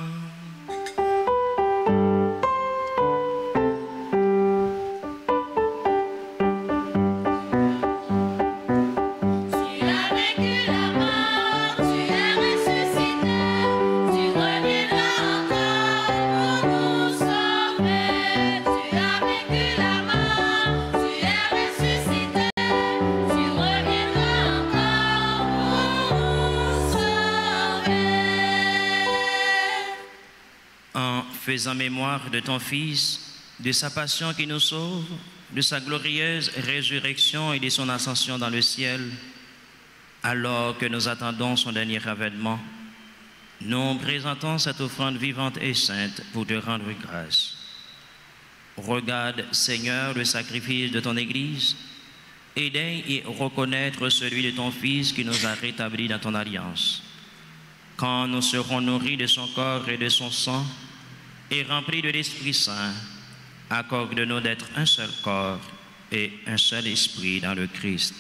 Faisant mémoire de ton Fils, de sa passion qui nous sauve, de sa glorieuse résurrection et de son ascension dans le ciel, alors que nous attendons son dernier avènement, nous présentons cette offrande vivante et sainte pour te rendre grâce. Regarde, Seigneur, le sacrifice de ton Église et daigne y reconnaître celui de ton Fils qui nous a rétablis dans ton alliance. Quand nous serons nourris de son corps et de son sang, et remplis de l'Esprit Saint, accorde-nous d'être un seul corps et un seul esprit dans le Christ.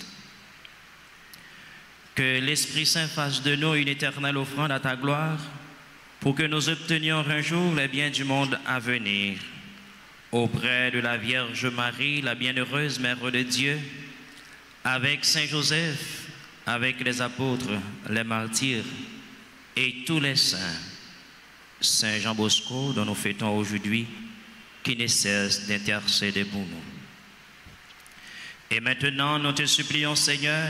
Que l'Esprit Saint fasse de nous une éternelle offrande à ta gloire, pour que nous obtenions un jour les biens du monde à venir. Auprès de la Vierge Marie, la bienheureuse Mère de Dieu, avec Saint Joseph, avec les apôtres, les martyrs et tous les saints, Saint Jean Bosco, dont nous fêtons aujourd'hui, qui ne cesse d'intercéder pour nous. Et maintenant, nous te supplions, Seigneur,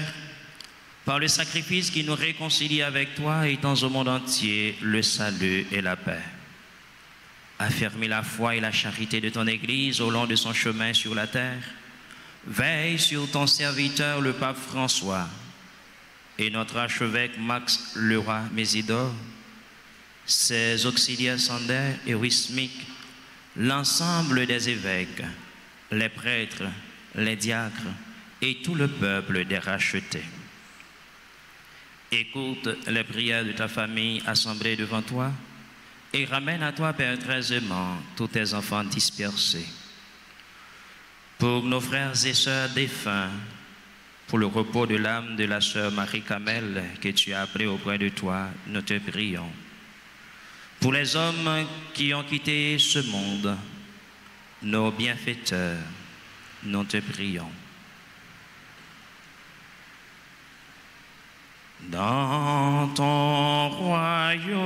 par le sacrifice qui nous réconcilie avec toi, étends au monde entier le salut et la paix. Affermis la foi et la charité de ton Église au long de son chemin sur la terre. Veille sur ton serviteur, le pape François, et notre archevêque Max Leroy Mésidor, ses auxiliaires Sander et Wismic, l'ensemble des évêques, les prêtres, les diacres et tout le peuple des rachetés. Écoute les prières de ta famille assemblée devant toi et ramène à toi, Père, très aimant, tous tes enfants dispersés. Pour nos frères et sœurs défunts, pour le repos de l'âme de la sœur Marie Camel que tu as appelée auprès de toi, nous te prions. Pour les hommes qui ont quitté ce monde, nos bienfaiteurs, nous te prions. Dans ton royaume,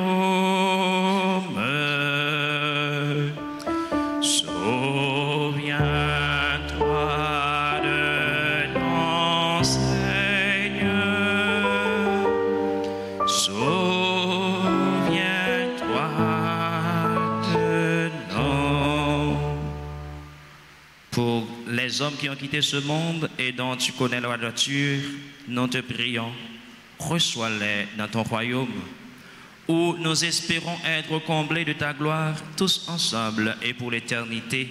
souviens-toi de ton Seigneur. Souviens-toi de nous. Pour les hommes qui ont quitté ce monde et dont tu connais la nature, nous te prions. Reçois-les dans ton royaume, où nous espérons être comblés de ta gloire tous ensemble et pour l'éternité,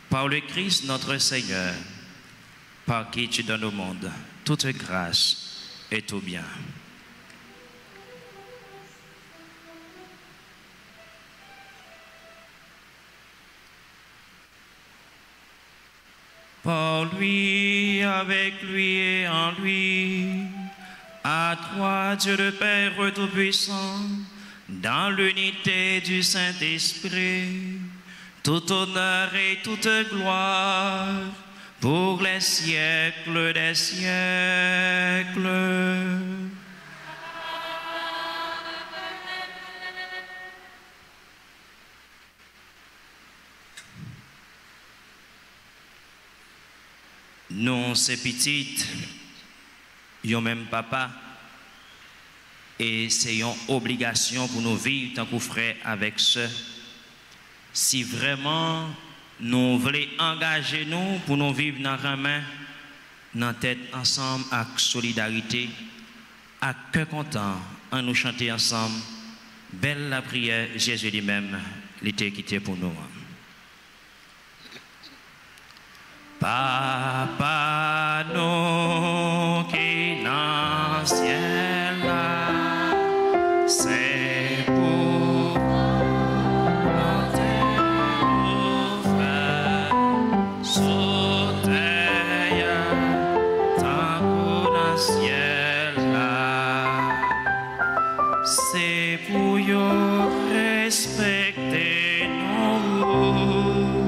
par le Christ notre Seigneur, par qui tu donnes au monde toute grâce et tout bien. Par lui, avec lui et en lui, à toi, Dieu le Père Tout-Puissant, dans l'unité du Saint-Esprit, tout honneur et toute gloire pour les siècles des siècles. Nous, ces petites, yon même papa, et c'est une obligation pour nous vivre tant que frères avec ceux. Si vraiment nous voulons engager nous pour nous vivre dans la main, dans tête ensemble, avec solidarité, à cœur content, en nous chanter ensemble, belle la prière, Jésus lui-même, l'été quitté pour nous. Papa nous qui dans le ciel, c'est pour nous faire sauter tant que dans le ciel, c'est pour nous respecter nous,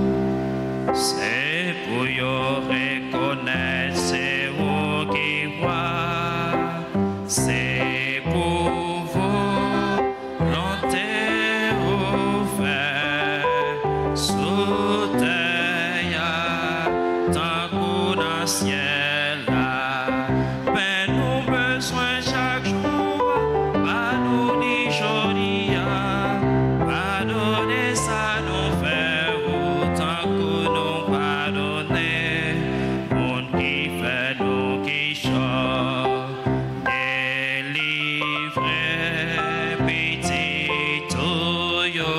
c'est pour nous reconnaître c'est vous qui voit, c'est pour vous l'enterre faire sauter tant qu'on dans le ciel mais nous besoin chaque jour pas nous ni joli pardonner ça nous faire autant que nous pardonner monde qui fait nous qui chante délivrer petit tout yo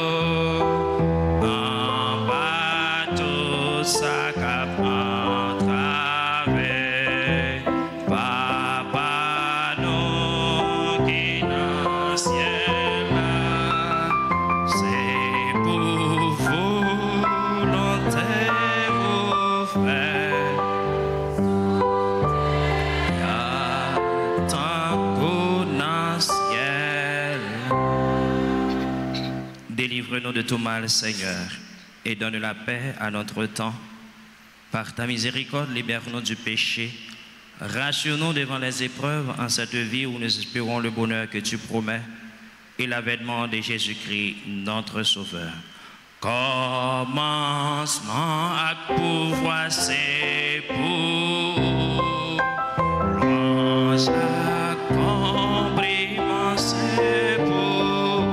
en bas tout ça qu'apprend travers papa nous qui dans le ciel c'est pour volonté vous faire tant qu'on dans le ciel. Délivre-nous de tout mal, Seigneur, et donne la paix à notre temps. Par ta miséricorde, libère-nous du péché. Rassure-nous devant les épreuves en cette vie où nous espérons le bonheur que tu promets et l'avènement de Jésus-Christ, notre Sauveur. Commencement à pouvoir, c'est pour louange, accomplissement, c'est pour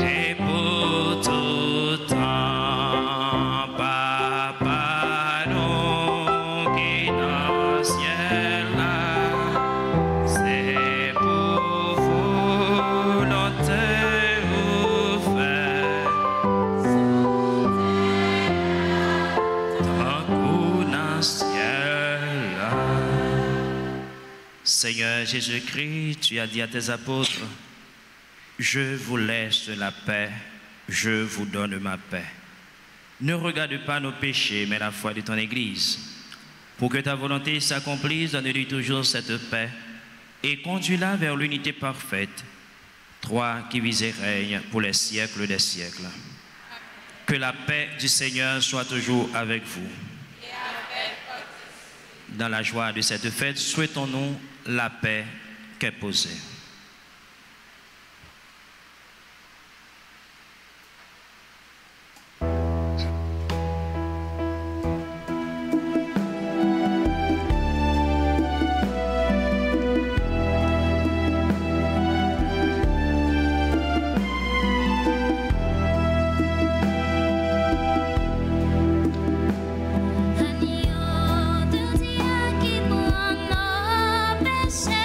et pour tout temps, papa nous qui dans le ciel, c'est pour volonté vous faire tant qu'on dans le ciel. Seigneur Jésus-Christ, tu as dit à tes apôtres, je vous laisse la paix, je vous donne ma paix. Ne regarde pas nos péchés, mais la foi de ton Église. Pour que ta volonté s'accomplisse, donne-lui toujours cette paix et conduis-la vers l'unité parfaite, toi qui vis et règnes pour les siècles des siècles. Que la paix du Seigneur soit toujours avec vous. Dans la joie de cette fête, souhaitons-nous la paix qu'est posée. Agneau de Dieu qui prend nos péchés.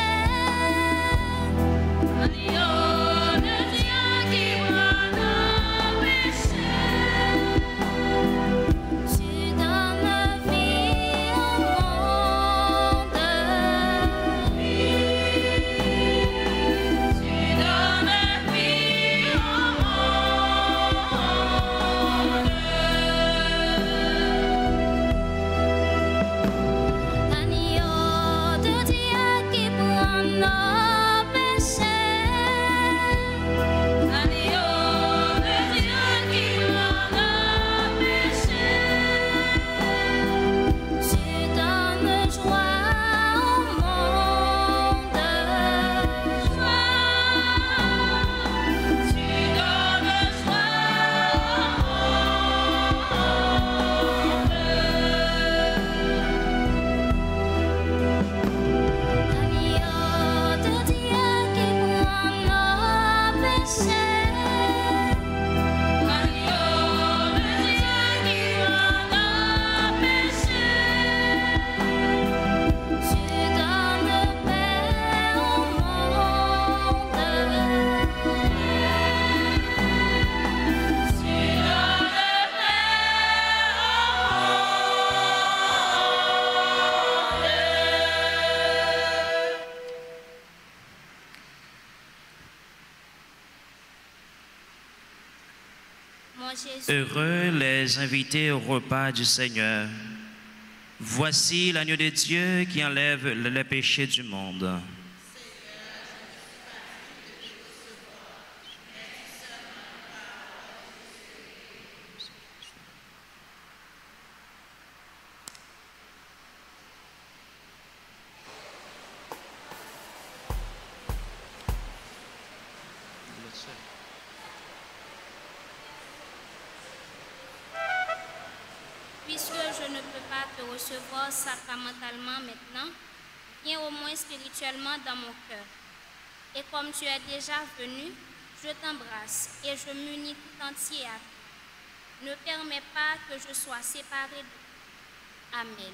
Heureux les invités au repas du Seigneur. Voici l'agneau de Dieu qui enlève le péché du monde. Puisque je ne peux pas te recevoir sacramentalement maintenant, viens au moins spirituellement dans mon cœur. Et comme tu es déjà venu, je t'embrasse et je m'unis tout entier à toi. Ne permets pas que je sois séparé de toi. Amen.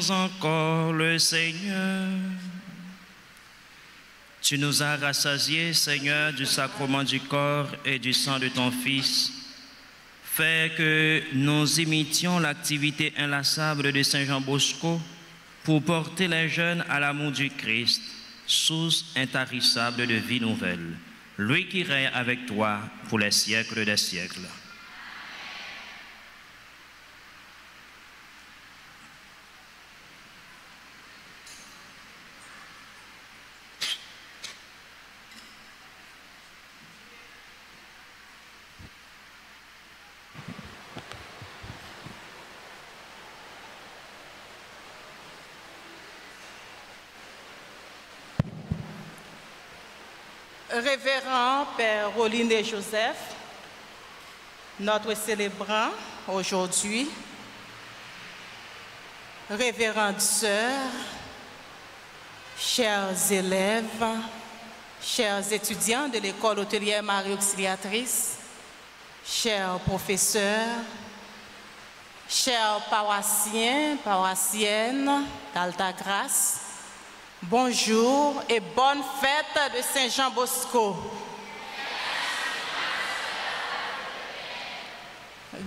prions encore le Seigneur. Tu nous as rassasiés, Seigneur, du sacrement du corps et du sang de ton Fils. Fais que nous imitions l'activité inlassable de Saint Jean Bosco pour porter les jeunes à l'amour du Christ, source intarissable de vie nouvelle. Lui qui règne avec toi pour les siècles des siècles. Révérend Père Roline et Joseph, notre célébrant aujourd'hui, révérendes sœurs, chers élèves, chers étudiants de l'école hôtelière Marie Auxiliatrice, chers professeurs, chers paroissiens, paroissiennes d'Altagrace, bonjour et bonne fête de Saint-Jean Bosco.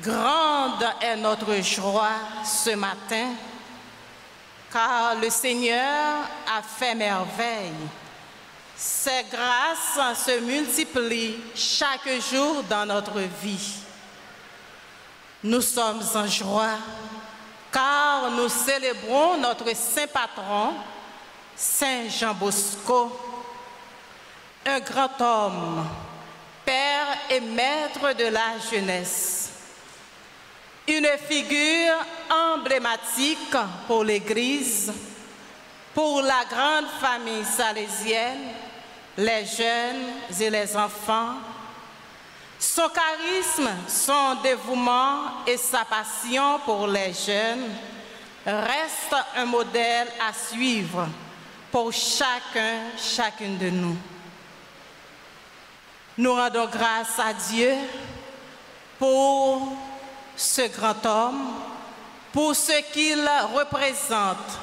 Grande est notre joie ce matin, car le Seigneur a fait merveille. Ses grâces se multiplient chaque jour dans notre vie. Nous sommes en joie, car nous célébrons notre saint patron, Saint Jean Bosco, un grand homme, père et maître de la jeunesse, une figure emblématique pour l'Église, pour la grande famille salésienne, les jeunes et les enfants. Son charisme, son dévouement et sa passion pour les jeunes restent un modèle à suivre pour chacune de nous. Nous rendons grâce à Dieu pour ce grand homme, pour ce qu'il représente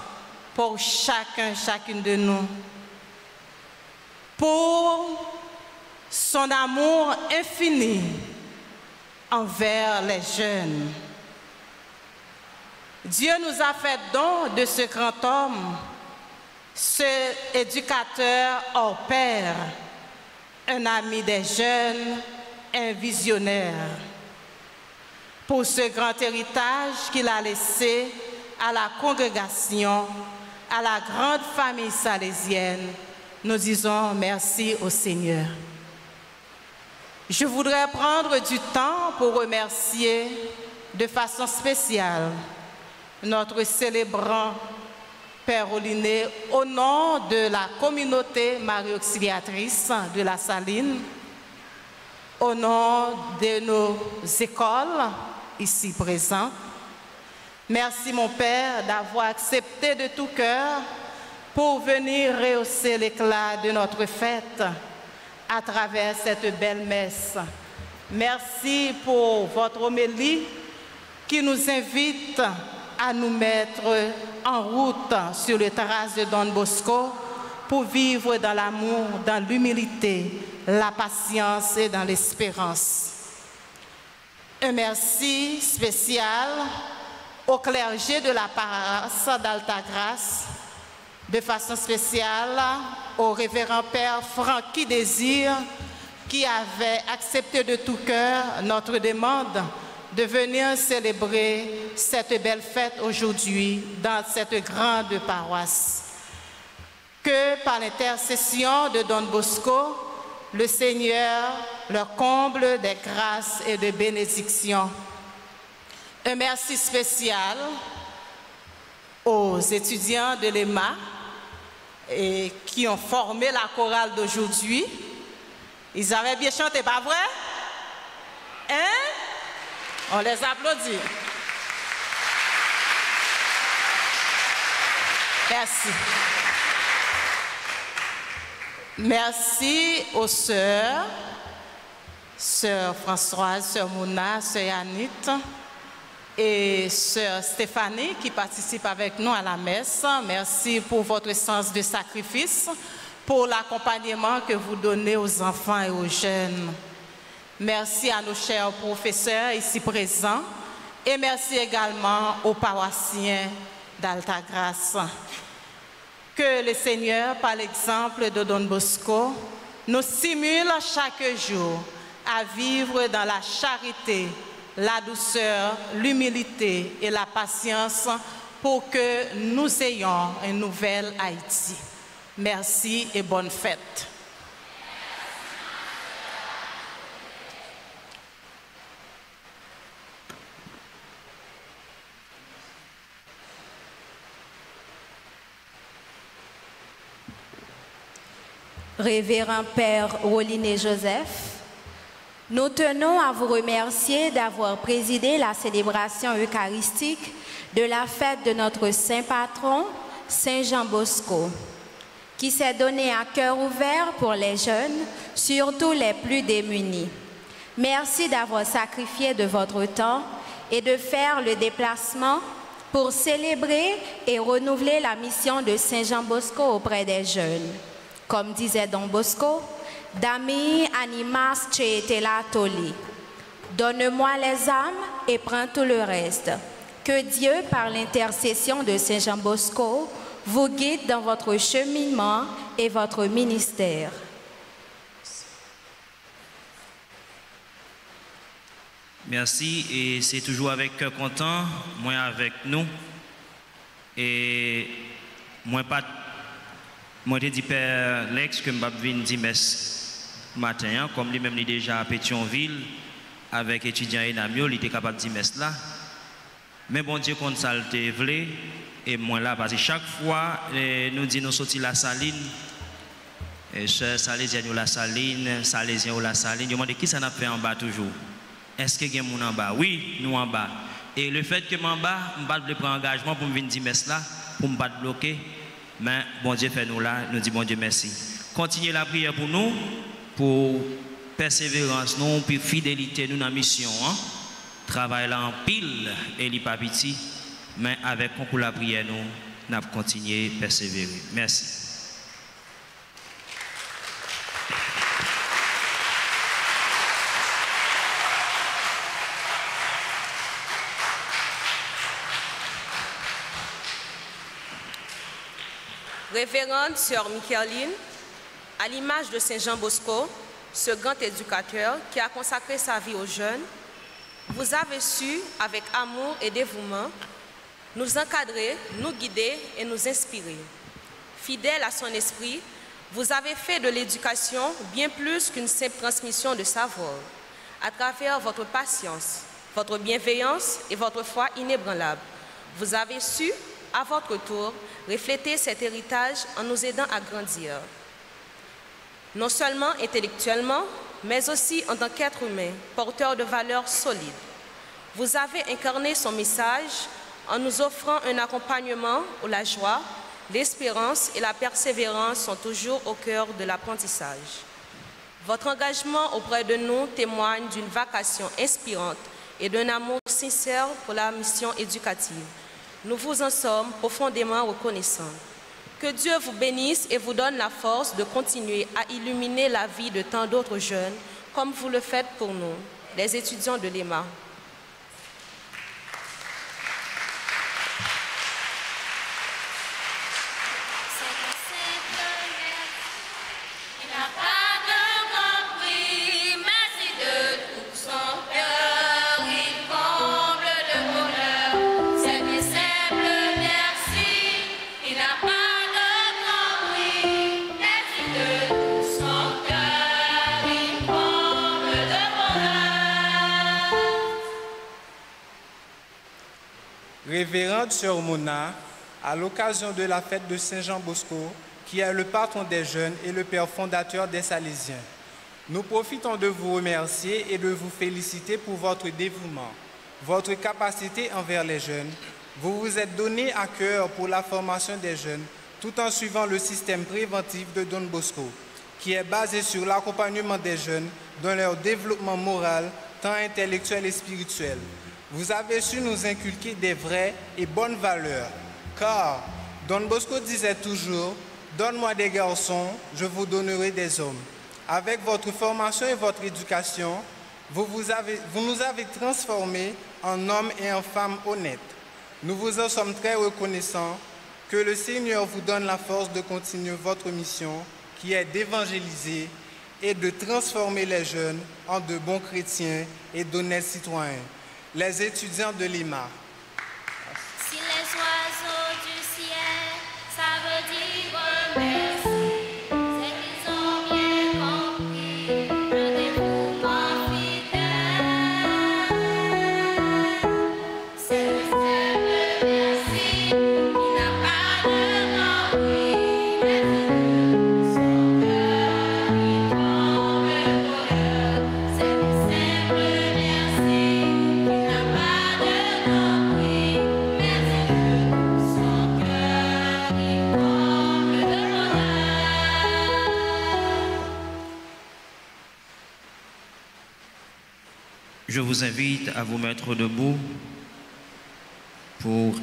pour chacune de nous, pour son amour infini envers les jeunes. Dieu nous a fait don de ce grand homme, ce éducateur hors pair, un ami des jeunes, un visionnaire. Pour ce grand héritage qu'il a laissé à la congrégation, à la grande famille salésienne, nous disons merci au Seigneur. Je voudrais prendre du temps pour remercier de façon spéciale notre célébrant Père Oliné, au nom de la communauté Marie Auxiliatrice de la Saline, au nom de nos écoles ici présentes. Merci mon Père d'avoir accepté de tout cœur pour venir rehausser l'éclat de notre fête à travers cette belle messe. Merci pour votre homélie qui nous invite à nous mettre en route sur les traces de Don Bosco pour vivre dans l'amour, dans l'humilité, la patience et dans l'espérance. Un merci spécial au clergé de la paroisse d'Altagrace, de façon spéciale au révérend Père Francky Désir, qui avait accepté de tout cœur notre demande de venir célébrer cette belle fête aujourd'hui dans cette grande paroisse. Que par l'intercession de Don Bosco, le Seigneur leur comble des grâces et de bénédictions. Un merci spécial aux étudiants de l'EMA qui ont formé la chorale d'aujourd'hui. Ils avaient bien chanté, pas vrai? Hein? On les applaudit. Merci. Merci aux sœurs, sœur Françoise, sœur Mouna, sœur Yannick, et sœur Stéphanie qui participe avec nous à la messe. Merci pour votre sens de sacrifice, pour l'accompagnement que vous donnez aux enfants et aux jeunes. Merci à nos chers professeurs ici présents et merci également aux paroissiens d'Altagrace. Que le Seigneur, par l'exemple de Don Bosco, nous stimule chaque jour à vivre dans la charité, la douceur, l'humilité et la patience pour que nous ayons une nouvelle Haïti. Merci et bonne fête. Révérend Père Roline Joseph, nous tenons à vous remercier d'avoir présidé la célébration eucharistique de la fête de notre saint patron, Saint Jean Bosco, qui s'est donné à cœur ouvert pour les jeunes, surtout les plus démunis. Merci d'avoir sacrifié de votre temps et de faire le déplacement pour célébrer et renouveler la mission de Saint Jean Bosco auprès des jeunes. Comme disait Don Bosco, « Dami animas ceetela toli » Donne-moi les âmes et prends tout le reste. Que Dieu, par l'intercession de Saint Jean Bosco, vous guide dans votre cheminement et votre ministère. Merci, et c'est toujours avec cœur content, moi avec nous. Et moi pas. Moi, je dis Père Lex que je vais venir dimanche matin, comme lui-même est déjà à Pétionville, avec étudiants et Namio, il était capable de dimanche là. Mais bon Dieu, quand ça le voulait, et moi là, parce que chaque fois, nous disons, nous sortis la saline, sœur Salésien ou la saline, Salésien ou la saline, je me demande qui ça n'a fait en bas toujours. Est-ce qu'il y a des gens en bas? Oui, nous en bas. Et le fait que moi en bas, je ne vais pas prendre engagement pour me venir dimanche là, pour ne pas bloquer. Mais bon Dieu fait nous là, nous disons bon Dieu merci. Continuez la prière pour nous, pour persévérance, nous, pour fidélité, nous dans la mission. Hein? Travail là en pile et li pas petit, mais avec concours la prière, nous avons continué à persévérer. Merci. Révérende Sœur Micheline, à l'image de Saint Jean Bosco, ce grand éducateur qui a consacré sa vie aux jeunes, vous avez su, avec amour et dévouement, nous encadrer, nous guider et nous inspirer. Fidèle à son esprit, vous avez fait de l'éducation bien plus qu'une simple transmission de savoir, à travers votre patience, votre bienveillance et votre foi inébranlable. Vous avez su, à votre tour, refléter cet héritage en nous aidant à grandir. Non seulement intellectuellement, mais aussi en tant qu'être humain, porteur de valeurs solides. Vous avez incarné son message en nous offrant un accompagnement où la joie, l'espérance et la persévérance sont toujours au cœur de l'apprentissage. Votre engagement auprès de nous témoigne d'une vocation inspirante et d'un amour sincère pour la mission éducative. Nous vous en sommes profondément reconnaissants. Que Dieu vous bénisse et vous donne la force de continuer à illuminer la vie de tant d'autres jeunes, comme vous le faites pour nous, les étudiants de l'EMA. Révérende Sœur Mona, à l'occasion de la fête de Saint Jean Bosco, qui est le patron des jeunes et le père fondateur des Salésiens, nous profitons de vous remercier et de vous féliciter pour votre dévouement, votre capacité envers les jeunes. Vous vous êtes donné à cœur pour la formation des jeunes, tout en suivant le système préventif de Don Bosco, qui est basé sur l'accompagnement des jeunes dans leur développement moral, tant intellectuel et spirituel. Vous avez su nous inculquer des vraies et bonnes valeurs, car Don Bosco disait toujours, « Donne-moi des garçons, je vous donnerai des hommes ». Avec votre formation et votre éducation, vous nous avez transformés en hommes et en femmes honnêtes. Nous vous en sommes très reconnaissants. Que le Seigneur vous donne la force de continuer votre mission, qui est d'évangéliser et de transformer les jeunes en de bons chrétiens et d'honnêtes citoyens. Les étudiants de l'IMA. Si les oiseaux du ciel savent dire merci, c'est qu'ils ont bien compris le dévouement fidèle. C'est le simple merci qui n'a pas de mépris, mais son cœur qui tremble le bonheur. C'est le simple merci qui n'a pas de mépris, mais son cœur qui tremble de bonheur. Je vous invite à vous mettre debout pour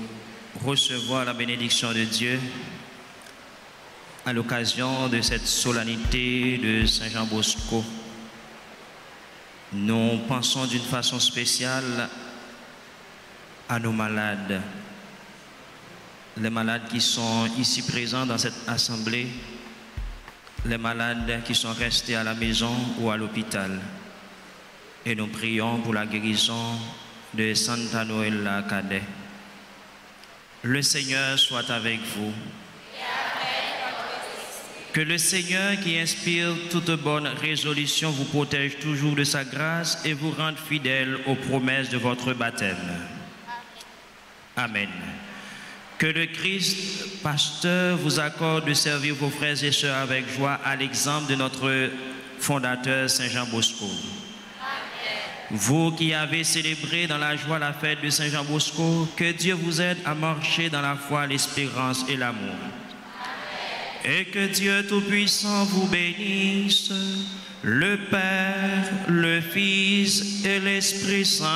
recevoir la bénédiction de Dieu à l'occasion de cette solennité de Saint-Jean Bosco. Nous pensons d'une façon spéciale à nos malades, les malades qui sont ici présents dans cette assemblée, les malades qui sont restés à la maison ou à l'hôpital. Et nous prions pour la guérison de Santa Noëlla Cadet. Le Seigneur soit avec vous. Que le Seigneur qui inspire toute bonne résolution vous protège toujours de sa grâce et vous rende fidèle aux promesses de votre baptême. Amen. Que le Christ, pasteur, vous accorde de servir vos frères et sœurs avec joie à l'exemple de notre fondateur Saint-Jean Bosco. Vous qui avez célébré dans la joie la fête de Saint-Jean Bosco, que Dieu vous aide à marcher dans la foi, l'espérance et l'amour. Et que Dieu Tout-Puissant vous bénisse, le Père, le Fils et l'Esprit Saint.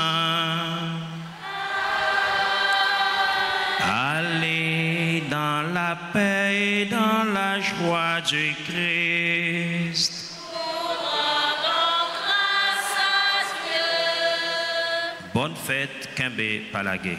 Allez dans la paix et dans la joie du Christ. Bonne fête, Kembe Palagé.